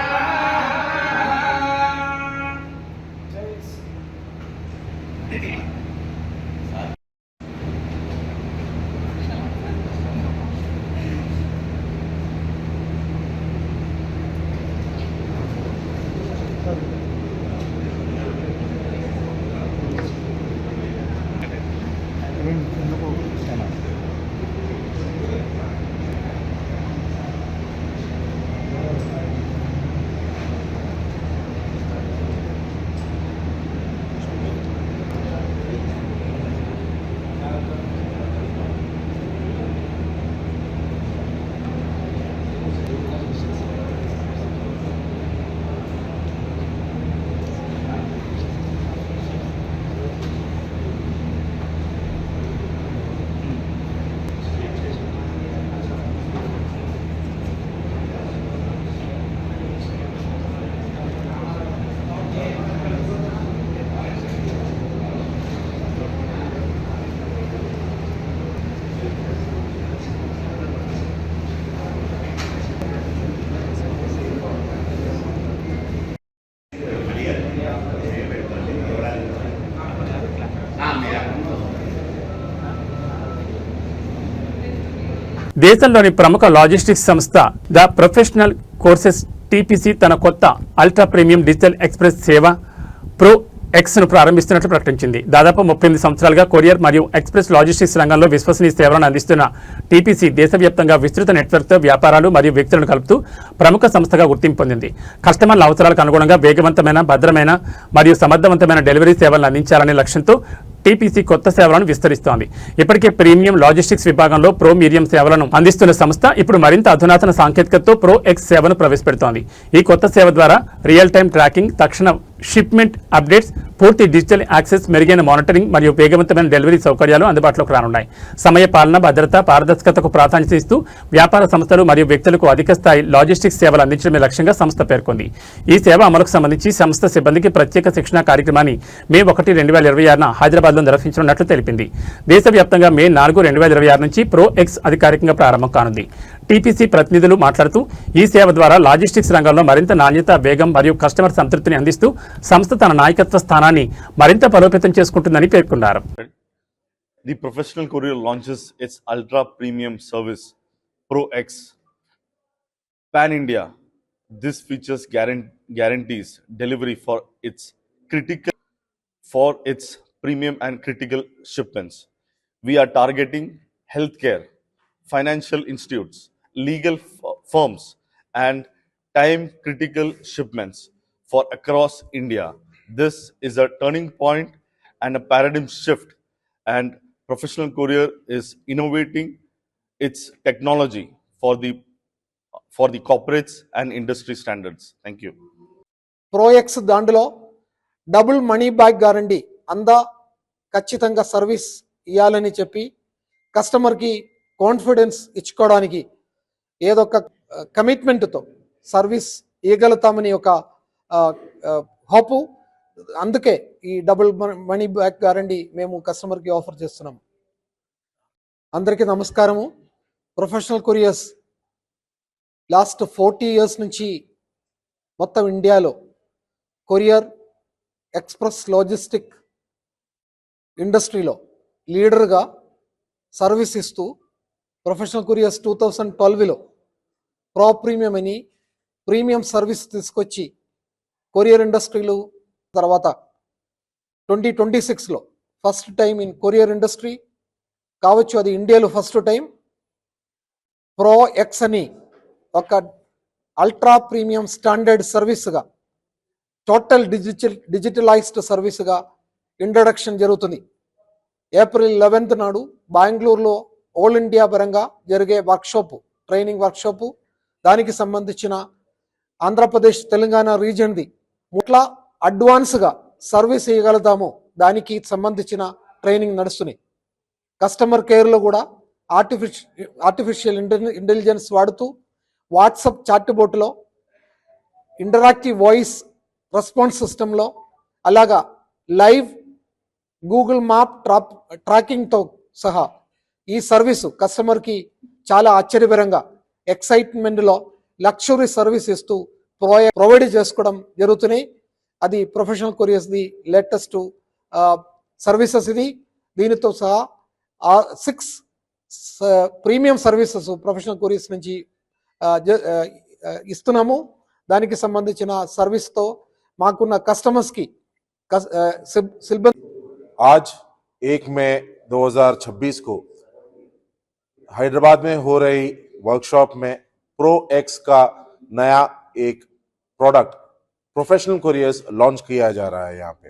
దేశంలోని ప్రముఖ లాజిస్టిక్స్ సంస్థ ద ప్రొఫెషనల్ కోర్సెస్ టీపీసీ తన కొత్త అల్ట్రా ప్రీమియం డిజిటల్ ఎక్స్ప్రెస్ సేవ ప్రో ఎక్స్ను ప్రారంభిస్తున్నట్లు ప్రకటించింది. దాదాపు 38 సంవత్సరాలుగా కొరియర్ మరియు ఎక్స్ప్రెస్ లాజిస్టిక్స్ రంగంలో విశ్వసనీయ సేవలను అందిస్తున్న టీపీసీ దేశవ్యాప్తంగా విస్తృత నెట్వర్క్తో వ్యాపారాలు మరియు వ్యక్తులను కలుపుతూ ప్రముఖ సంస్థగా గుర్తింపు పొందింది. కస్టమర్ల అవసరాలకు అనుగుణంగా వేగవంతమైన, భద్రమైన మరియు సమర్థవంతమైన డెలివరీ సేవలను అందించాలనే లక్ష్యంతో టీపీసీ కొత్త సేవలను విస్తరిస్తోంది. ఇప్పటికే ప్రీమియం లాజిస్టిక్స్ విభాగంలో ప్రో మీడియం సేవలను అందిస్తున్న సంస్థ ఇప్పుడు మరింత అధునాతన సాంకేతికతతో ప్రో ఎక్స్ సేవను ప్రవేశపెడుతోంది. ఈ కొత్త సేవ ద్వారా రియల్ టైం ట్రాకింగ్, తక్షణ షిప్మెంట్ అప్డేట్స్, పూర్తి డిజిటల్ యాక్సెస్, మెరుగైన మానిటరింగ్ మరియు వేగవంతమైన డెలివరీ సౌకర్యాలు అందుబాటులోకి రానున్నాయి. సమయ పాలన, భద్రత, పారదర్శకతకు ప్రాధాన్యత ఇస్తూ వ్యాపార సంస్థలు మరియు వ్యక్తులకు అధిక స్థాయి లాజిస్టిక్స్ సేవలు అందించడమే లక్ష్యంగా సంస్థ పేర్కొంది. ఈ సేవ అమలుకు సంబంధించి సంస్థ సిబ్బందికి ప్రత్యేక శిక్షణ కార్యక్రమాన్ని మే 1, 2026న హైదరాబాద్లో నిర్వహించనున్నట్లు తెలిపింది. దేశవ్యాప్తంగా మే 4, 2026 నుంచి ప్రో ఎక్స్ అధికారికంగా ప్రారంభం కానుంది. టీపీసీ ప్రతినిధులు మాట్లాడుతూ ఈ సేవ ద్వారా లాజిస్టిక్స్ రంగంలో మరింత నాణ్యత, వేగం మరియు కస్టమర్ సంతృప్తిని అందిస్తూ సంస్థ తన నాయకత్వ స్థానాన్ని మరింత బలోపేతం చేసుకుంటుందని పేర్కొన్నారు. The Professional Courier launches its ultra premium service Pro X Pan India. This features guarantees delivery for its premium and critical shipments. We are targeting healthcare, financial institutes, legal firms and time critical shipments for across India. This is a turning point and a paradigm shift, and Professional Courier is innovating its technology for the corporates and industry standards. Thank you. Pro X దాంట్లో double money back guarantee అందా ఖచ్చితంగా service ఇవ్వాలని చెప్పి కస్టమర్కి confidence ఇచ్చుకోవడానికి ఏదో ఒక కమిట్మెంట్తో service ఇవ్వగలుగుతామని ఒక హోపు. అందుకే ఈ డబుల్ మనీ బ్యాక్ గ్యారంటీ మేము కస్టమర్కి ఆఫర్ చేస్తున్నాము. అందరికీ నమస్కారము. ప్రొఫెషనల్ కొరియర్స్ లాస్ట్ 40 years నుంచి మొత్తం ఇండియాలో కొరియర్, ఎక్స్ప్రెస్ లాజిస్టిక్ ఇండస్ట్రీలో లీడర్గా సర్వీస్ ఇస్తూ ప్రొఫెషనల్ కొరియర్స్ 2012లో ప్రో ప్రీమియం అని ప్రీమియం సర్వీస్ తీసుకొచ్చి కొరియర్ ఇండస్ట్రీలు, తర్వాత 2026లో first time in courier industry కావచ్చు, అది ఇండియాలో ఫస్ట్ టైం ప్రో ఎక్స్ అని ఒక అల్ట్రా ప్రీమియం స్టాండర్డ్ సర్వీస్గా, టోటల్ డిజిటలైజ్డ్ సర్వీస్గా ఇంట్రడక్షన్ జరుగుతుంది. ఏప్రిల్ 11th నాడు బెంగళూరులో ఆల్ ఇండియా పరంగా జరిగే వర్క్షాపు, ట్రైనింగ్ వర్క్షాపు, దానికి సంబంధించిన ఆంధ్రప్రదేశ్, తెలంగాణ రీజియన్ది ముట్లా అడ్వాన్స్గా సర్వీస్ ఇవ్వగలుగుతాము, దానికి సంబంధించిన ట్రైనింగ్ నడుస్తున్నాయి. కస్టమర్ కేర్లో కూడా ఆర్టిఫిషియల్ ఇంటెలిజెన్స్ వాడుతూ వాట్సాప్ చాట్ బోట్లో, ఇంటరాక్టివ్ వాయిస్ రెస్పాన్స్ సిస్టంలో, అలాగా లైవ్ గూగుల్ మ్యాప్ ట్రాకింగ్తో సహా ఈ సర్వీసు కస్టమర్కి చాలా ఆశ్చర్యకరంగా ఎక్సైట్మెంట్లో లగ్జరీ సర్వీస్ ఇస్తూ ప్రొవైడ్ చేసుకోవడం జరుగుతున్నాయి. అది ప్రొఫెషనల్ కొరియర్స్ది లేటెస్ట్ సర్వీసెస్. ఇది దీనితో సహా 6 ప్రీమియం సర్వీసెస్ ప్రొఫెషనల్ కొరియర్స్ నుంచి ఇస్తున్నాము. దానికి సంబంధించిన సర్వీస్తో మాకున్న కస్టమర్స్కి సిబ్బంది. आज 1 मई 2026 को हैदराबाद में हो रही वर्कशॉप में प्रो एक्स का नया एक प्रोडक्ट प्रोफेशनल कुरियर्स लॉन्च किया जा रहा है। यहाँ पे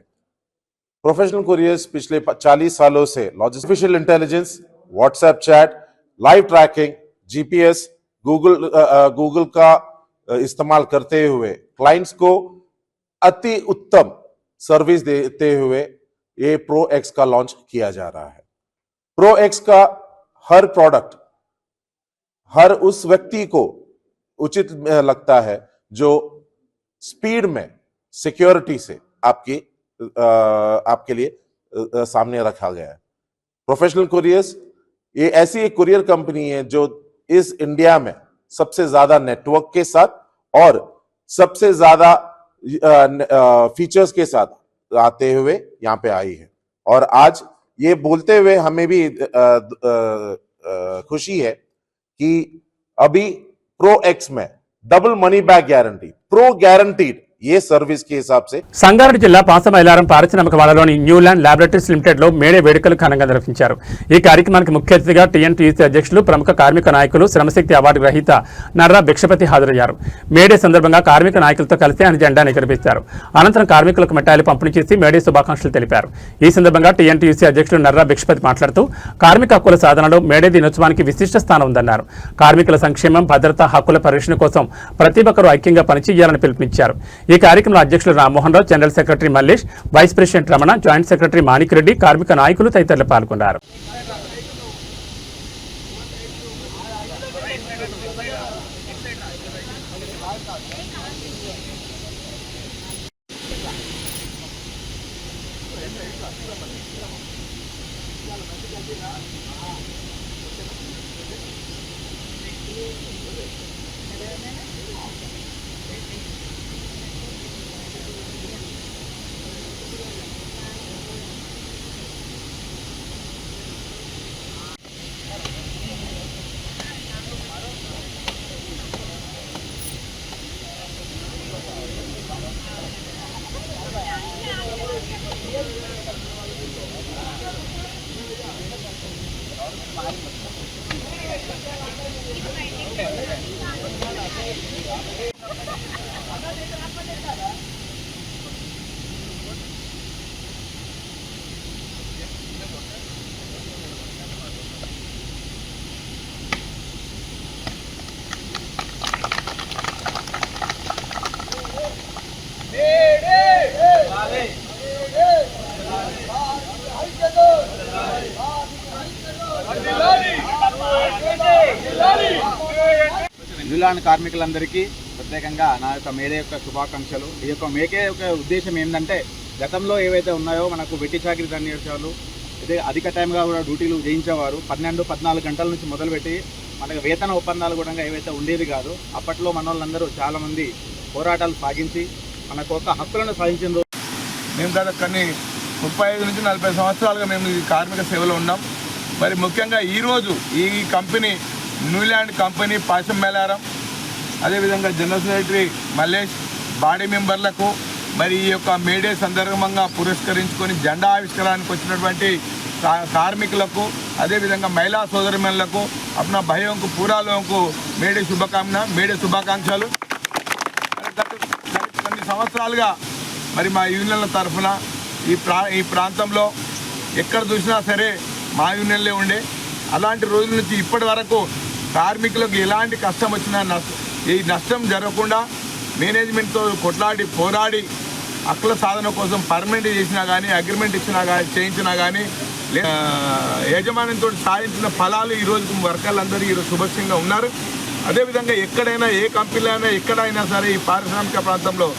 प्रोफेशनल कुरियर्स पिछले 40 सालों से artificial intelligence, WhatsApp chat, live tracking, GPS, Google का इस्तेमाल करते हुए क्लाइंट्स को अति उत्तम सर्विस देते हुए ये प्रो एक्स का लॉन्च किया जा रहा है। प्रो एक्स का हर प्रोडक्ट हर उस व्यक्ति को उचित लगता है जो स्पीड में सिक्योरिटी से आपके लिए सामने रखा गया है। प्रोफेशनल कुरियर्स ये ऐसी एक कुरियर कंपनी है जो इस इंडिया में सबसे ज्यादा नेटवर्क के साथ और सबसे ज्यादा फीचर्स के साथ आते हुए यहाँ पे आई है। और आज ये बोलते हुए हमें भी खुशी है कि अभी प्रो एक्स में double money back guarantee, pro guaranteed ये सर्विस के हिसाब से సంగారెడ్డి జిల్లా పాసమైలారం పారిశ్రామిక వాడలోని న్యూలాండ్ ల్యాబొరేటరీస్ లిమిటెడ్ లో మేడే వేడుకలు ఘనంగా నిర్వహించారు. ఈ కార్యక్రమానికి ముఖ్య అతిథిగా టీఎన్టీయూసీ అధ్యక్షులు, ప్రముఖ కార్మిక నాయకులు, శ్రమశక్తి అవార్డు గ్రహీత నర్రా భిక్షపతి హాజరయ్యారు. మేడే సందర్భంగా కార్మిక నాయకులతో కలిసి ఆయన జెండాను ఎగురవేశారు. అనంతరం కార్మికులకు మిఠాయిలు పంపిణీ చేసి మేడే శుభాకాంక్షలు తెలిపారు. ఈ సందర్భంగా టీఎన్టీయూసీ అధ్యక్షులు నర్రా భిక్షపతి మాట్లాడుతూ కార్మిక హక్కుల సాధనలో మేడే దినోత్సవానికి విశిష్ట స్థానం ఉందన్నారు. కార్మికుల సంక్షేమం, భద్రత, హక్కుల పరిరక్షణ కోసం ప్రతి ఒక్కరూ ఐక్యంగా పనిచేయాలని పిలుపునిచ్చారు. ఈ కార్యక్రమంలో అధ్యక్షులు Rammohan Rao, general secretary Mallesh, vice president Ramana, joint secretary Manikreddy, కార్మిక నాయకులు తదితరులు పాల్గొన్నారు. న్యూలాండ్ కార్మికులందరికీ ప్రత్యేకంగా నా యొక్క మేడే యొక్క శుభాకాంక్షలు. ఈ యొక్క మేకే యొక్క ఉద్దేశం ఏంటంటే గతంలో ఏవైతే ఉన్నాయో మనకు వెట్టి చాకిరీ చేసేవాళ్ళు, అయితే అధిక టైంగా కూడా డ్యూటీలు చేయించేవారు. 12-14 గంటల నుంచి మొదలుపెట్టి మనకు వేతన ఒప్పందాలు కూడా ఏవైతే ఉండేవి కాదు. అప్పట్లో మన వాళ్ళందరూ చాలామంది పోరాటాలు సాగించి మనకు ఒక హక్కులను సాధించిన రోజు. మేము గత కొన్ని 35 నుంచి 40 సంవత్సరాలుగా మేము ఈ కార్మిక సేవలో ఉన్నాం. మరి ముఖ్యంగా ఈరోజు ఈ కంపెనీ న్యూలాండ్ కంపెనీ పాసమైలారం, అదేవిధంగా జనరల్ సెక్రటరీ మల్లేష్, బాడీ మెంబర్లకు మరి ఈ యొక్క మేడే సందర్భంగా పురస్కరించుకొని జెండా ఆవిష్కరణకు వచ్చినటువంటి కార్మికులకు, అదేవిధంగా మహిళా సోదరిమణులకు అప్నా భయంకు పూరాలోకు మేడే శుభాకాంక్షలు. కొన్ని సంవత్సరాలుగా మరి మా యూనియన్ల తరఫున ఈ ప్రాంతంలో ఎక్కడ చూసినా సరే మా యూనియన్లే ఉండే. అలాంటి రోజుల నుంచి ఇప్పటి వరకు కార్మికులకు ఎలాంటి కష్టం వచ్చినా ఈ నష్టం జరగకుండా మేనేజ్మెంట్తో కొట్లాడి పోరాడి హక్కుల సాధన కోసం పర్మనెంట్ చేసినా కానీ, అగ్రిమెంట్ ఇచ్చినా కానీ, చేయించినా కానీ యాజమాన్యంతో సాధించిన ఫలాలు ఈరోజు వర్కర్లందరూ ఈరోజు సుభక్షంగా ఉన్నారు. అదేవిధంగా ఎక్కడైనా ఏ కంపెనీలో అయినా ఎక్కడైనా సరే ఈ పారిశ్రామిక ప్రాంతంలో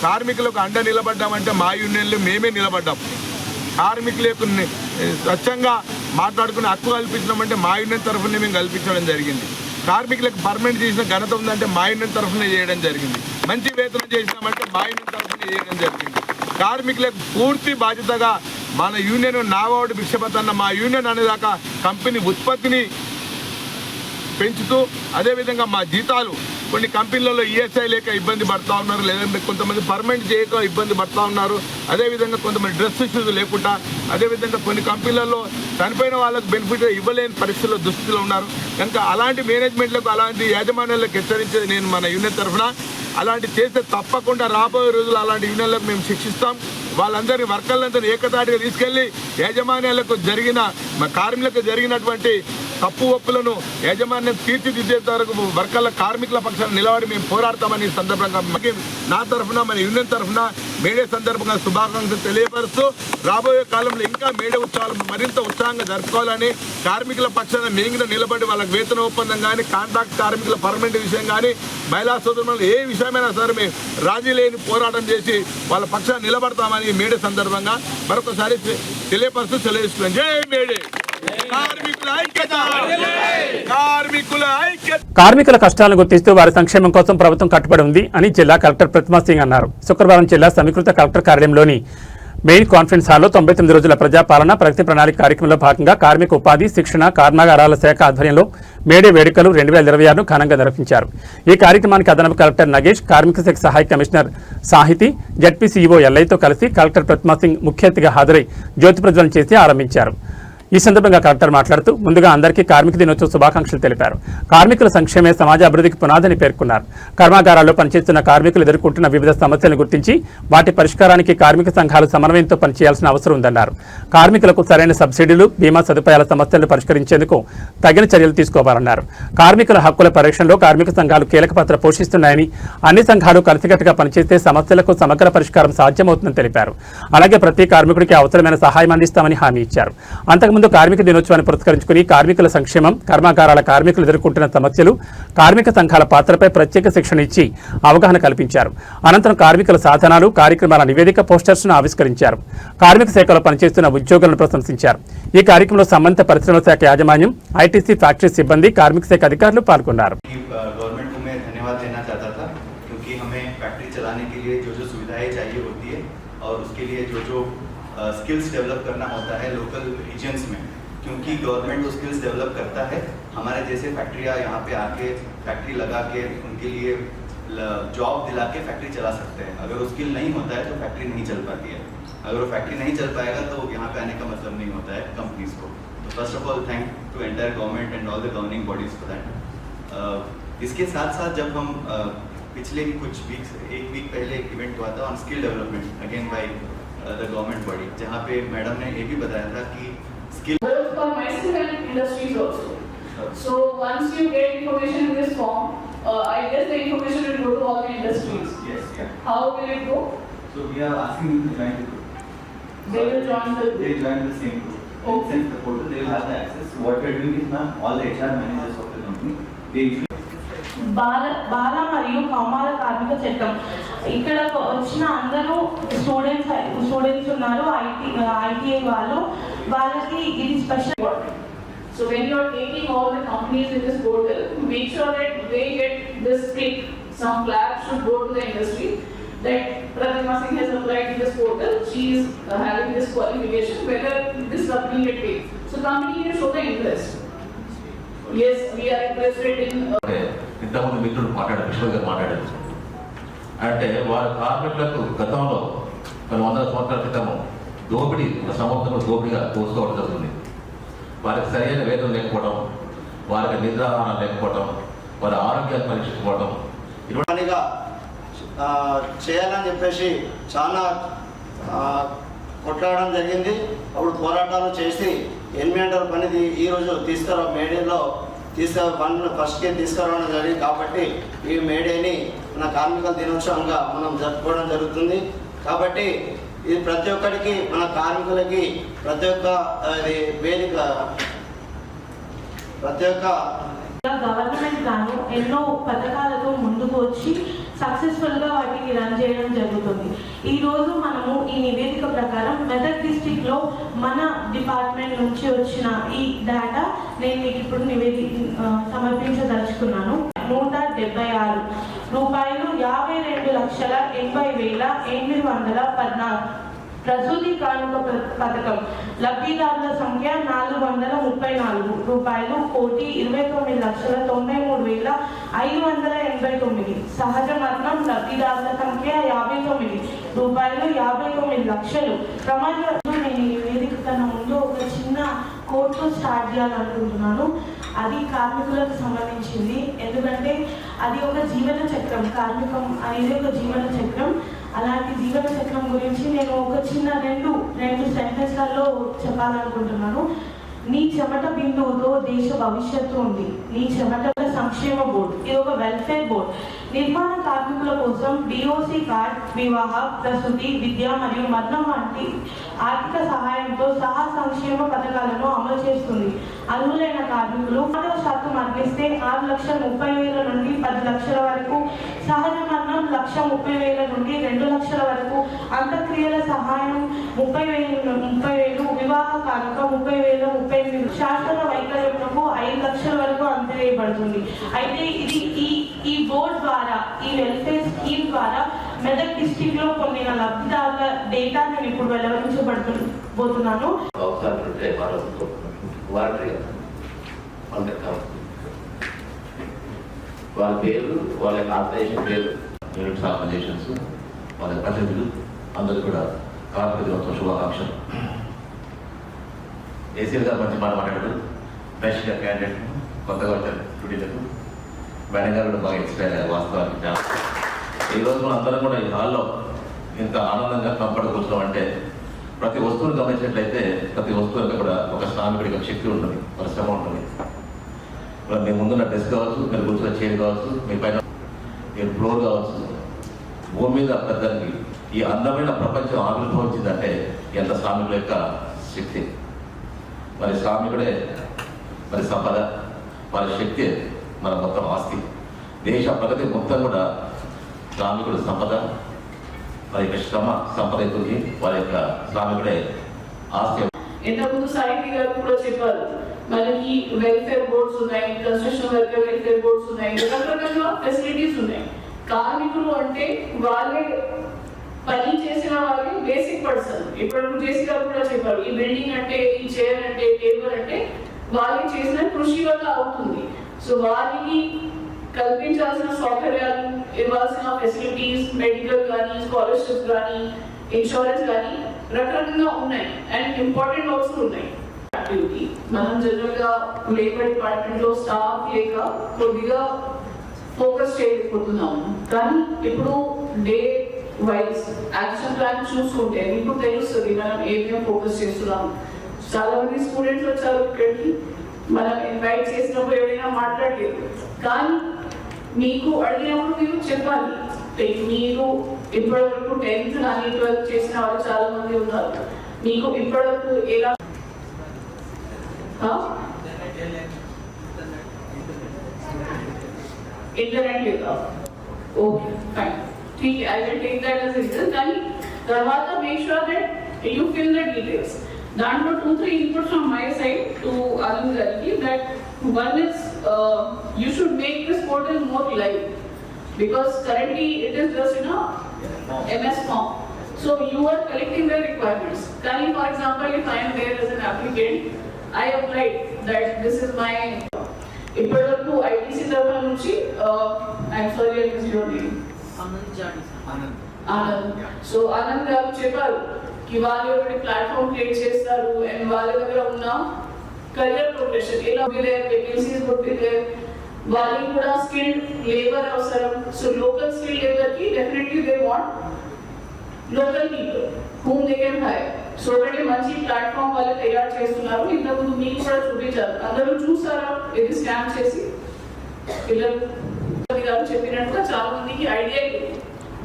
కార్మికులకు అండ నిలబడ్డామంటే మా యూనియన్లు మేమే నిలబడ్డాం. కార్మికులకు స్వచ్ఛంగా మాట్లాడుకుని హక్కు కల్పించడమంటే మా యూనియన్ తరఫునే మేము కల్పించడం జరిగింది. కార్మికులకు పర్మనెంట్ చేసిన ఘనత ఉందంటే మా యూనియన్ తరఫునే చేయడం జరిగింది. మంచి వేతనం చేసినామంటే మా యూనియన్ తరఫునే చేయడం జరిగింది. కార్మికులకు పూర్తి బాధ్యతగా మన యూనియన్ నావాడు భిక్షపతన్న మా యూనియన్ అనేదాకా కంపెనీ ఉత్పత్తిని పెంచుతూ, అదేవిధంగా మా జీతాలు కొన్ని కంపెనీలలో ఈఎస్ఐ లేక ఇబ్బంది పడుతూ ఉన్నారు, లేదంటే కొంతమంది పర్మనెంట్ చేయక ఇబ్బంది పడుతూ ఉన్నారు. అదేవిధంగా కొంతమంది డ్రెస్ ఇష్యూస్ లేకుండా, అదేవిధంగా కొన్ని కంపెనీలలో చనిపోయిన వాళ్ళకు బెనిఫిట్ ఇవ్వలేని పరిస్థితుల్లో దుస్థితిలో ఉన్నారు. కనుక అలాంటి మేనేజ్మెంట్లకు, అలాంటి యాజమాన్యాలకు హెచ్చరించేది నేను మన యూనియన్ తరఫున. అలాంటి చేస్తే తప్పకుండా రాబోయే రోజులు అలాంటి యూనియన్లకు మేము శిక్షిస్తాం. వాళ్ళందరినీ వర్కర్లందరినీ ఏకతాటిగా తీసుకెళ్లి యాజమాన్యాలకు కార్మికులకు జరిగినటువంటి తప్పు ఒప్పులను యాజమాన్యం తీర్చిదిద్దేంత వరకు వర్కర్ల కార్మికుల పక్షాన నిలబడి మేము పోరాడతామని సందర్భంగా నా తరఫున మన యూనియన్ తరఫున మేడే సందర్భంగా శుభాకాంక్షలు తెలియపరుస్తూ రాబోయే కాలంలో ఇంకా మేడే ఉత్సవాలు మరింత ఉత్సాహంగా జరుపుకోవాలని, కార్మికుల పక్షాన మేంగిన నిలబడి వాళ్ళకి వేతన ఒప్పందం కానీ, కాంట్రాక్ట్ కార్మికుల పర్మనెంట్ విషయం కానీ, మహిళా సోదరులు ఏ విషయమైనా సరే మేము రాజీ లేని పోరాటం చేసి వాళ్ళ పక్షాన నిలబడతామని మేడే సందర్భంగా మరొకసారి తెలియపరుస్తూ తెలియజేస్తున్నాం. జై మేడే. కార్మికుల కష్టాలను గుర్తిస్తూ వారి సంక్షేమం కోసం ప్రభుత్వం కట్టుబడి ఉంది అని జిల్లా కలెక్టర్ ప్రతిమా సింగ్ అన్నారు. శుక్రవారం జిల్లా సమీకృత కలెక్టర్ కార్యాలయంలోని మెయిన్ కాన్ఫరెన్స్ హాల్లో 99 రోజుల ప్రజాపాలన ప్రగతి ప్రణాళిక కార్యక్రమంలో భాగంగా కార్మిక ఉపాధి శిక్షణ కర్మాగారాల శాఖ ఆధ్వర్యంలో మేడే వేడుకలు 2026ను ఘనంగా నిర్వహించారు. ఈ కార్యక్రమానికి అదనపు కలెక్టర్ నగేష్, కార్మిక శాఖ సహాయ కమిషనర్ సాహితి, జడ్పీసీఈఓ ఎల్ఐతో కలిసి కలెక్టర్ ప్రతిమా సింగ్ ముఖ్య అతిథిగా హాజరై జ్యోతి ప్రజ్వలన చేసి ఆరంభించారు. ఈ సందర్భంగా కలెక్టర్ మాట్లాడుతూ ముందుగా అందరికీ కార్మిక దినోత్సవ శుభాకాంక్షలు తెలిపారు. కార్మికుల సంక్షేమే సమాజ అభివృద్ధికి పునాదని పేర్కొన్నారు. కర్మాగారాల్లో పనిచేస్తున్న కార్మికులు ఎదుర్కొంటున్న వివిధ సమస్యలను గుర్తించి వాటి పరిష్కారానికి కార్మిక సంఘాలు సమన్వయంతో పనిచేయాల్సిన అవసరం ఉందన్నారు. కార్మికులకు సరైన సబ్సిడీలు, బీమా సదుపాయాల సమస్యలను పరిష్కరించేందుకు తగిన చర్యలు తీసుకోవాలన్నారు. కార్మికుల హక్కుల పరిరక్షణలో కార్మిక సంఘాలు కీలక పాత్ర పోషిస్తున్నాయని, అన్ని సంఘాలు కలిసికట్టుగా పనిచేస్తే సమస్యలకు సమగ్ర పరిష్కారం సాధ్యమవుతుందని తెలిపారు. అలాగే ప్రతి కార్మికుడికి అవసరమైన సహాయం అందిస్తామని హామీ ఇచ్చారు. అంతకుముందు కార్మిక దినోత్సవాన్ని పురస్కరించుకుని కార్మికుల సంక్షేమం, కర్మాగారాల కార్మికులు ఎదుర్కొంటున్న సమస్యలు, కార్మిక సంఘాల పాత్రపై ప్రత్యేక శిక్షణ ఇచ్చి అవగాహన కల్పించారు. అనంతరం కార్మికుల సాధనాలు, కార్యక్రమాల నివేదిక పోస్టర్స్ను ఆవిష్కరించారు. కార్మిక శాఖలో పనిచేస్తున్న ఉద్యోగులను ప్రశంసించారు. ఈ కార్యక్రమంలో సంబంధిత పరిశ్రమల శాఖ యాజమాన్యం, ఐటీసీ ఫ్యాక్టరీ సిబ్బంది, కార్మిక శాఖ అధికారులు పాల్గొన్నారు. स्किल्स डेवलप करना होता है लोकल रीजन्स में, क्योंकि गवर्नमेंट वो स्किल्स डेवलप करता है. हमारे जैसे फैक्ट्रियाँ यहाँ पे आके फैक्ट्री लगा के उनके लिए जॉब दिला के फैक्ट्री चला सकते हैं. अगर वो स्किल नहीं होता है तो फैक्ट्री नहीं चल पाती है. अगर वो फैक्ट्री नहीं चल पाएगा तो यहाँ पे आने का मतलब नहीं होता है कंपनीज को. तो first of all thank to entire government and all the governing bodies for that. इसके साथ साथ जब हम पिछले कुछ वीक्स, एक वीक पहले एक इवेंट हुआ था on skill development again by the government body, जहाँ पे मैडम ने ये भी बताया था कि skill both for myself and industries also. So once you get information in this form, I guess the information will go to all the industries. Yes, yeah. How will it go? So we are asking them to join the group. They will join the group. They join the same group. Okay. Since the portal, they will have the access. What we are doing is now all the HR managers of the company, they బాల మరియు కౌమార కార్మిక చట్టం ఇక్కడ వచ్చిన అందరూ students ఉన్నారు, ITI వాళ్ళకి ఇది special. So when you are taking all the companies in this portal, make sure that they get this pick. Some labs should go to the industry that Pratima Singh has applied to this portal. She is having this qualification, whether this company get paid. So company can show the interest. Yes, we are interested in. ఇంతకుముందు మిత్రుడు మాట్లాడారు, విశ్వ గారు మాట్లాడారు. అంటే వారి కార్మికులకు గతంలో కొన్ని 100 సంవత్సరాల క్రితము దోపిడీ, సంవత్సరం దోపిడీగా పోసుకోవడం జరుగుతుంది. వారికి సరైన వేతనం లేకపోవడం, వారికి నిద్రాహారం లేకపోవడం, వారి ఆరోగ్యాన్ని పరీక్షించుకోవడం ఇలాగా చేయాలని చెప్పేసి చాలా కొట్లాడడం జరిగింది. అప్పుడు పోరాటాలు చేసి 8 గంటల పనిది ఈరోజు మేడేలో ఫస్ట్కి తీసుకురావడం జరిగింది. కాబట్టి ఈ మేడేని మన కార్మికుల దినోత్సవంగా మనం జరుపుకోవడం జరుగుతుంది. కాబట్టి ఇది ప్రతి ఒక్కరికి, మన కార్మికులకి ప్రతి ఒక్క వేదిక, ప్రతి ఒక్క గవర్నమెంట్ గాను ఎన్నో పథకాలతో ముందుకు వచ్చి సక్సెస్ఫుల్గా వాటిని రన్ చేయడం జరుగుతుంది. ఈరోజు మనము ఈ నివేదిక ప్రకారం మెదక్ డిస్ట్రిక్ట్లో మన డిపార్ట్మెంట్ నుంచి వచ్చిన ఈ డేటా నేను మీకు ఇప్పుడు సమర్పించదలుచుకున్నాను. 176 రూపాయలు 52,80,814 ప్రసూతి కానుక పథకం లబ్ధిదారుల సంఖ్య 434 రూపాయలు 1,29,589. సహజ మరణం లబ్ధిదారుల సంఖ్య 59 రూపాయలు 59 లక్షలు. నేను ఈ వేదిక కన్నా ముందు ఒక చిన్న కోర్టు స్టార్ట్ చేయాలనుకుంటున్నాను. అది కార్మికులకు సంబంధించింది. ఎందుకంటే అది ఒక జీవన చక్రం, కార్మికం అనేది ఒక జీవన చక్రం. అలాంటి జీవన చక్రం గురించి నేను ఒక చిన్న రెండు సెంటెన్స్లలో చెప్పాలనుకుంటున్నాను. నీ చెమట బిందువుతో దేశ భవిష్యత్తు ఉంది. నీ చెమట సంక్షేమ బోర్డు, ఇది ఒక వెల్ఫేర్ బోర్డు. నిర్మాణ కార్మికుల కోసం డిఓసి కార్డ్, వివాహ, ప్రసూతి, విద్య మరియు మరణం వంటి ఆర్థిక సహాయంతో సహా సంక్షేమ పథకాలను అమలు చేస్తుంది. అర్హులైన కార్మికులు శాతం మరణిస్తే 6,30,000 నుండి 10 లక్షల వరకు, సహజ మరణం 1,30,000 నుండి 2 లక్షల వరకు, అంత్యక్రియల సహాయం 30,000, వివాహ కానుక 30,000, శాశ్వత వైకల్యములకు 5 లక్షల వరకు అందజేయబడుతుంది. అయితే ఇది ఈ బోర్డు ద్వారా, ఈ వెల్ఫేర్ స్కీమ్ ద్వారా మెదక్ డిస్ట్రిక్ట్ లో పొందిన లబ్ధిదారుల డేటా నేను ఇప్పుడు వెల్లడించబోతున్నాను. వాళ్ళ పేర్లు, వాళ్ళ ఆర్గనైజేషన్ పేరు, యూనిట్స్ ఆర్గనైజేషన్స్, వాళ్ళ ప్రతినిధులు అందరూ కూడా కార్మిక దినోత్సవ శుభాకాంక్షలు. ఏసీఎల్ గారు మంచి మాట మాట్లాడారు. ఫ్రెష్గా క్యాండిడేట్ కొత్తగా వచ్చారు డ్యూటీలకు. మేడం గారు కూడా బాగా ఎక్స్పైర్ అయ్యారు. వాస్తవానికి ఈరోజు మనం అందరం కూడా ఈ హాల్లో ఇంత ఆనందంగా కంఫర్ట్ కూర్చోమంటే ప్రతి వస్తువును గమనించినట్లయితే ప్రతి వస్తువులకు కూడా ఒక శ్రామికుడికి ఒక శక్తి ఉంటుంది, పరిశ్రమ ఉంటుంది. మీ ముందున్న డెస్క్ కావచ్చు, మీరు కూర్చున్న చైర్ కావచ్చు, మీ పైన మీరు ఫ్లోర్ కావచ్చు, భూమి మీద పెద్దకి ఈ అందమైన ప్రపంచం ఆవిర్భవించిందంటే ఎంత శ్రామికుల యొక్క శక్తి. మరి శ్రామికుడే మరి సంపద, వారి శక్తి మన మొత్తం ఆస్తి. దేశ ప్రగతి మొత్తం కూడా శ్రామికుడు సంపద, వారి యొక్క శ్రమ సంపద అవుతుంది, వారి యొక్క శ్రామికుడే ఆస్తి. ఇంతకుముందు సాహితీ గారు కూడా చెప్పారు, మనకి వెల్ఫేర్ బోర్డ్స్ ఉన్నాయి, కన్స్ట్రక్షన్ వర్కర్ వెల్ఫేర్ బోర్డ్స్ ఉన్నాయి, రకరకాల ఫెసిలిటీస్ ఉన్నాయి. కార్మికులు అంటే వాళ్ళే పని చేసిన వాళ్ళే బేసిక్ పర్సన్. ఇప్పుడు జేసీ గారు కూడా చెప్పారు, ఈ బిల్డింగ్ అంటే, ఈ చైర్ అంటే, టేబుల్ అంటే వాళ్ళకి చేసిన కృషి వల్ల అవుతుంది. సో వారికి కల్పించాల్సిన సౌకర్యాలు, ఇవ్వాల్సిన ఫెసిలిటీస్, మెడికల్ కానీ, స్కాలర్షిప్ కానీ, ఇన్సూరెన్స్ కానీ రకరకాలుగా ఉన్నాయి. అండ్ ఇంపార్టెంట్ ఆల్సో ఉన్నాయి. మనం జనరల్ గా లేబర్ డిపార్ట్మెంట్ లో స్టాఫ్ లేక కొద్దిగా ఫోకస్ చేయకపోతున్నాము. కానీ ఇప్పుడు డే వైజ్ యాక్షన్ ప్లాన్ చూసుకుంటే మీకు తెలుస్తుంది మనం ఏమేమి ఫోకస్ చేస్తున్నాము. చాలా మంది స్టూడెంట్స్ వచ్చారు ఇక్కడికి, మనం ఇన్వైట్ చేసినప్పుడు ఎవరైనా మాట్లాడలేదు. కానీ మీకు అడిగినప్పుడు మీరు చెప్పాలి. మీరు ఇప్పటివరకు 10th కానీ 12th చేసిన వాళ్ళు చాలా మంది ఉన్నారు. మీకు ఇప్పటివరకు ఎలా ఇంటర్నెట్ లేదా? ఓకే ఫైన్, ठीक है, I will take that as a result. కానీ తర్వాత make sure that you fill the details. దాంట్లో 2-3 inputs from my side to Anand Gargi. That one is you should make this portal more live, because currently it is just in a MS form. So you are collecting the requirements. Kali, for example, if I am there as an applicant, I applied that this is my ఇప్పటివరకు ITC తరఫు నుంచి I'm sorry I missed your name, Anand. So Anand గారు చెప్పారు కి వాళ్ళు ఒకటి platform create చేస్తారు and వాళ్ళ దగ్గర ఉన్న కెరియర్ ప్రోగ్రెషన్ ఎలా వేకెన్సీస్ కొట్టితే వాళ్ళకి కూడా స్కిల్డ్ లేబర్ అవసరం. సో లోకల్ స్కిల్డ్ లేబర్ కి definitely they want local people whom they can hire. So ఒకటి మంచి ప్లాట్ఫామ్ వాళ్ళు తయారు చేస్తున్నారు. ఇంతకుముందు మీకు కూడా చూపించారు, అందరూ చూసారా ఇది స్కామ్ చేసి? పిల్లలు గారు చెప్పినట్టుగా చాలా మందికి ఐడియా లేదు.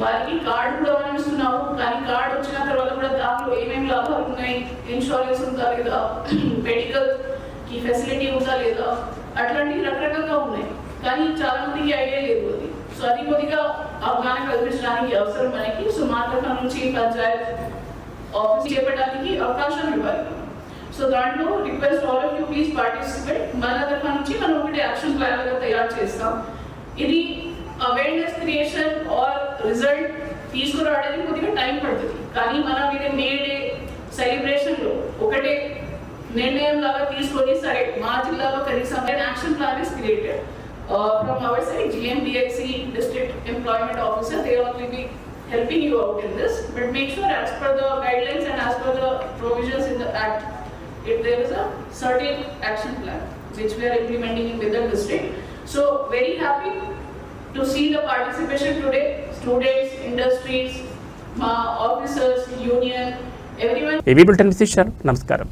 వారికి కార్డు కూడా మనం ఇస్తున్నాము, కానీ కార్డు వచ్చిన తర్వాత కూడా దాంట్లో ఏమేమి లాభాలు ఉన్నాయి, ఇన్సూరెన్స్ ఉందా లేదా, మెడికల్ కి ఫెసిలిటీ ఉందా లేదా, అట్లాంటివి రకరకాలుగా ఉన్నాయి. కానీ చాలా మందికి ఐడియా లేదు అది. సో అది కొద్దిగా అవగాహన కల్పించడానికి అవసరం మనకి. సో మా తరఫు నుంచి పంచాయత్ ఆఫీస్ చేపట్టడానికి అవకాశం ఇవ్వాలి. సో దాంట్లో request all of you please participate. మన తరఫు నుంచి మనం ఒకటి యాక్షన్ ప్లాన్ గా తయారు చేస్తాం. ఇది అవేర్నెస్ క్రియేషన్ ఆర్ రిజల్ట్ తీసుకురావడానికి కొద్దిగా టైం పడుతుంది. కానీ మనం ఇది మే డే సెలబ్రేషన్లో ఒకటే నిర్ణయం లాగా తీసుకొని సరే మా జిల్లాలో కనీసం action plan is created from our side. GMDXC district employment officer, they will be helping you out in this, but make sure as per the guidelines and as per the provisions in the act, if there is a certain action plan which we are implementing in Bidar district. So very happy to see the participation today, students, industries, officers, union, everyone. AV Bulletin విశేషాలు. నమస్కారం.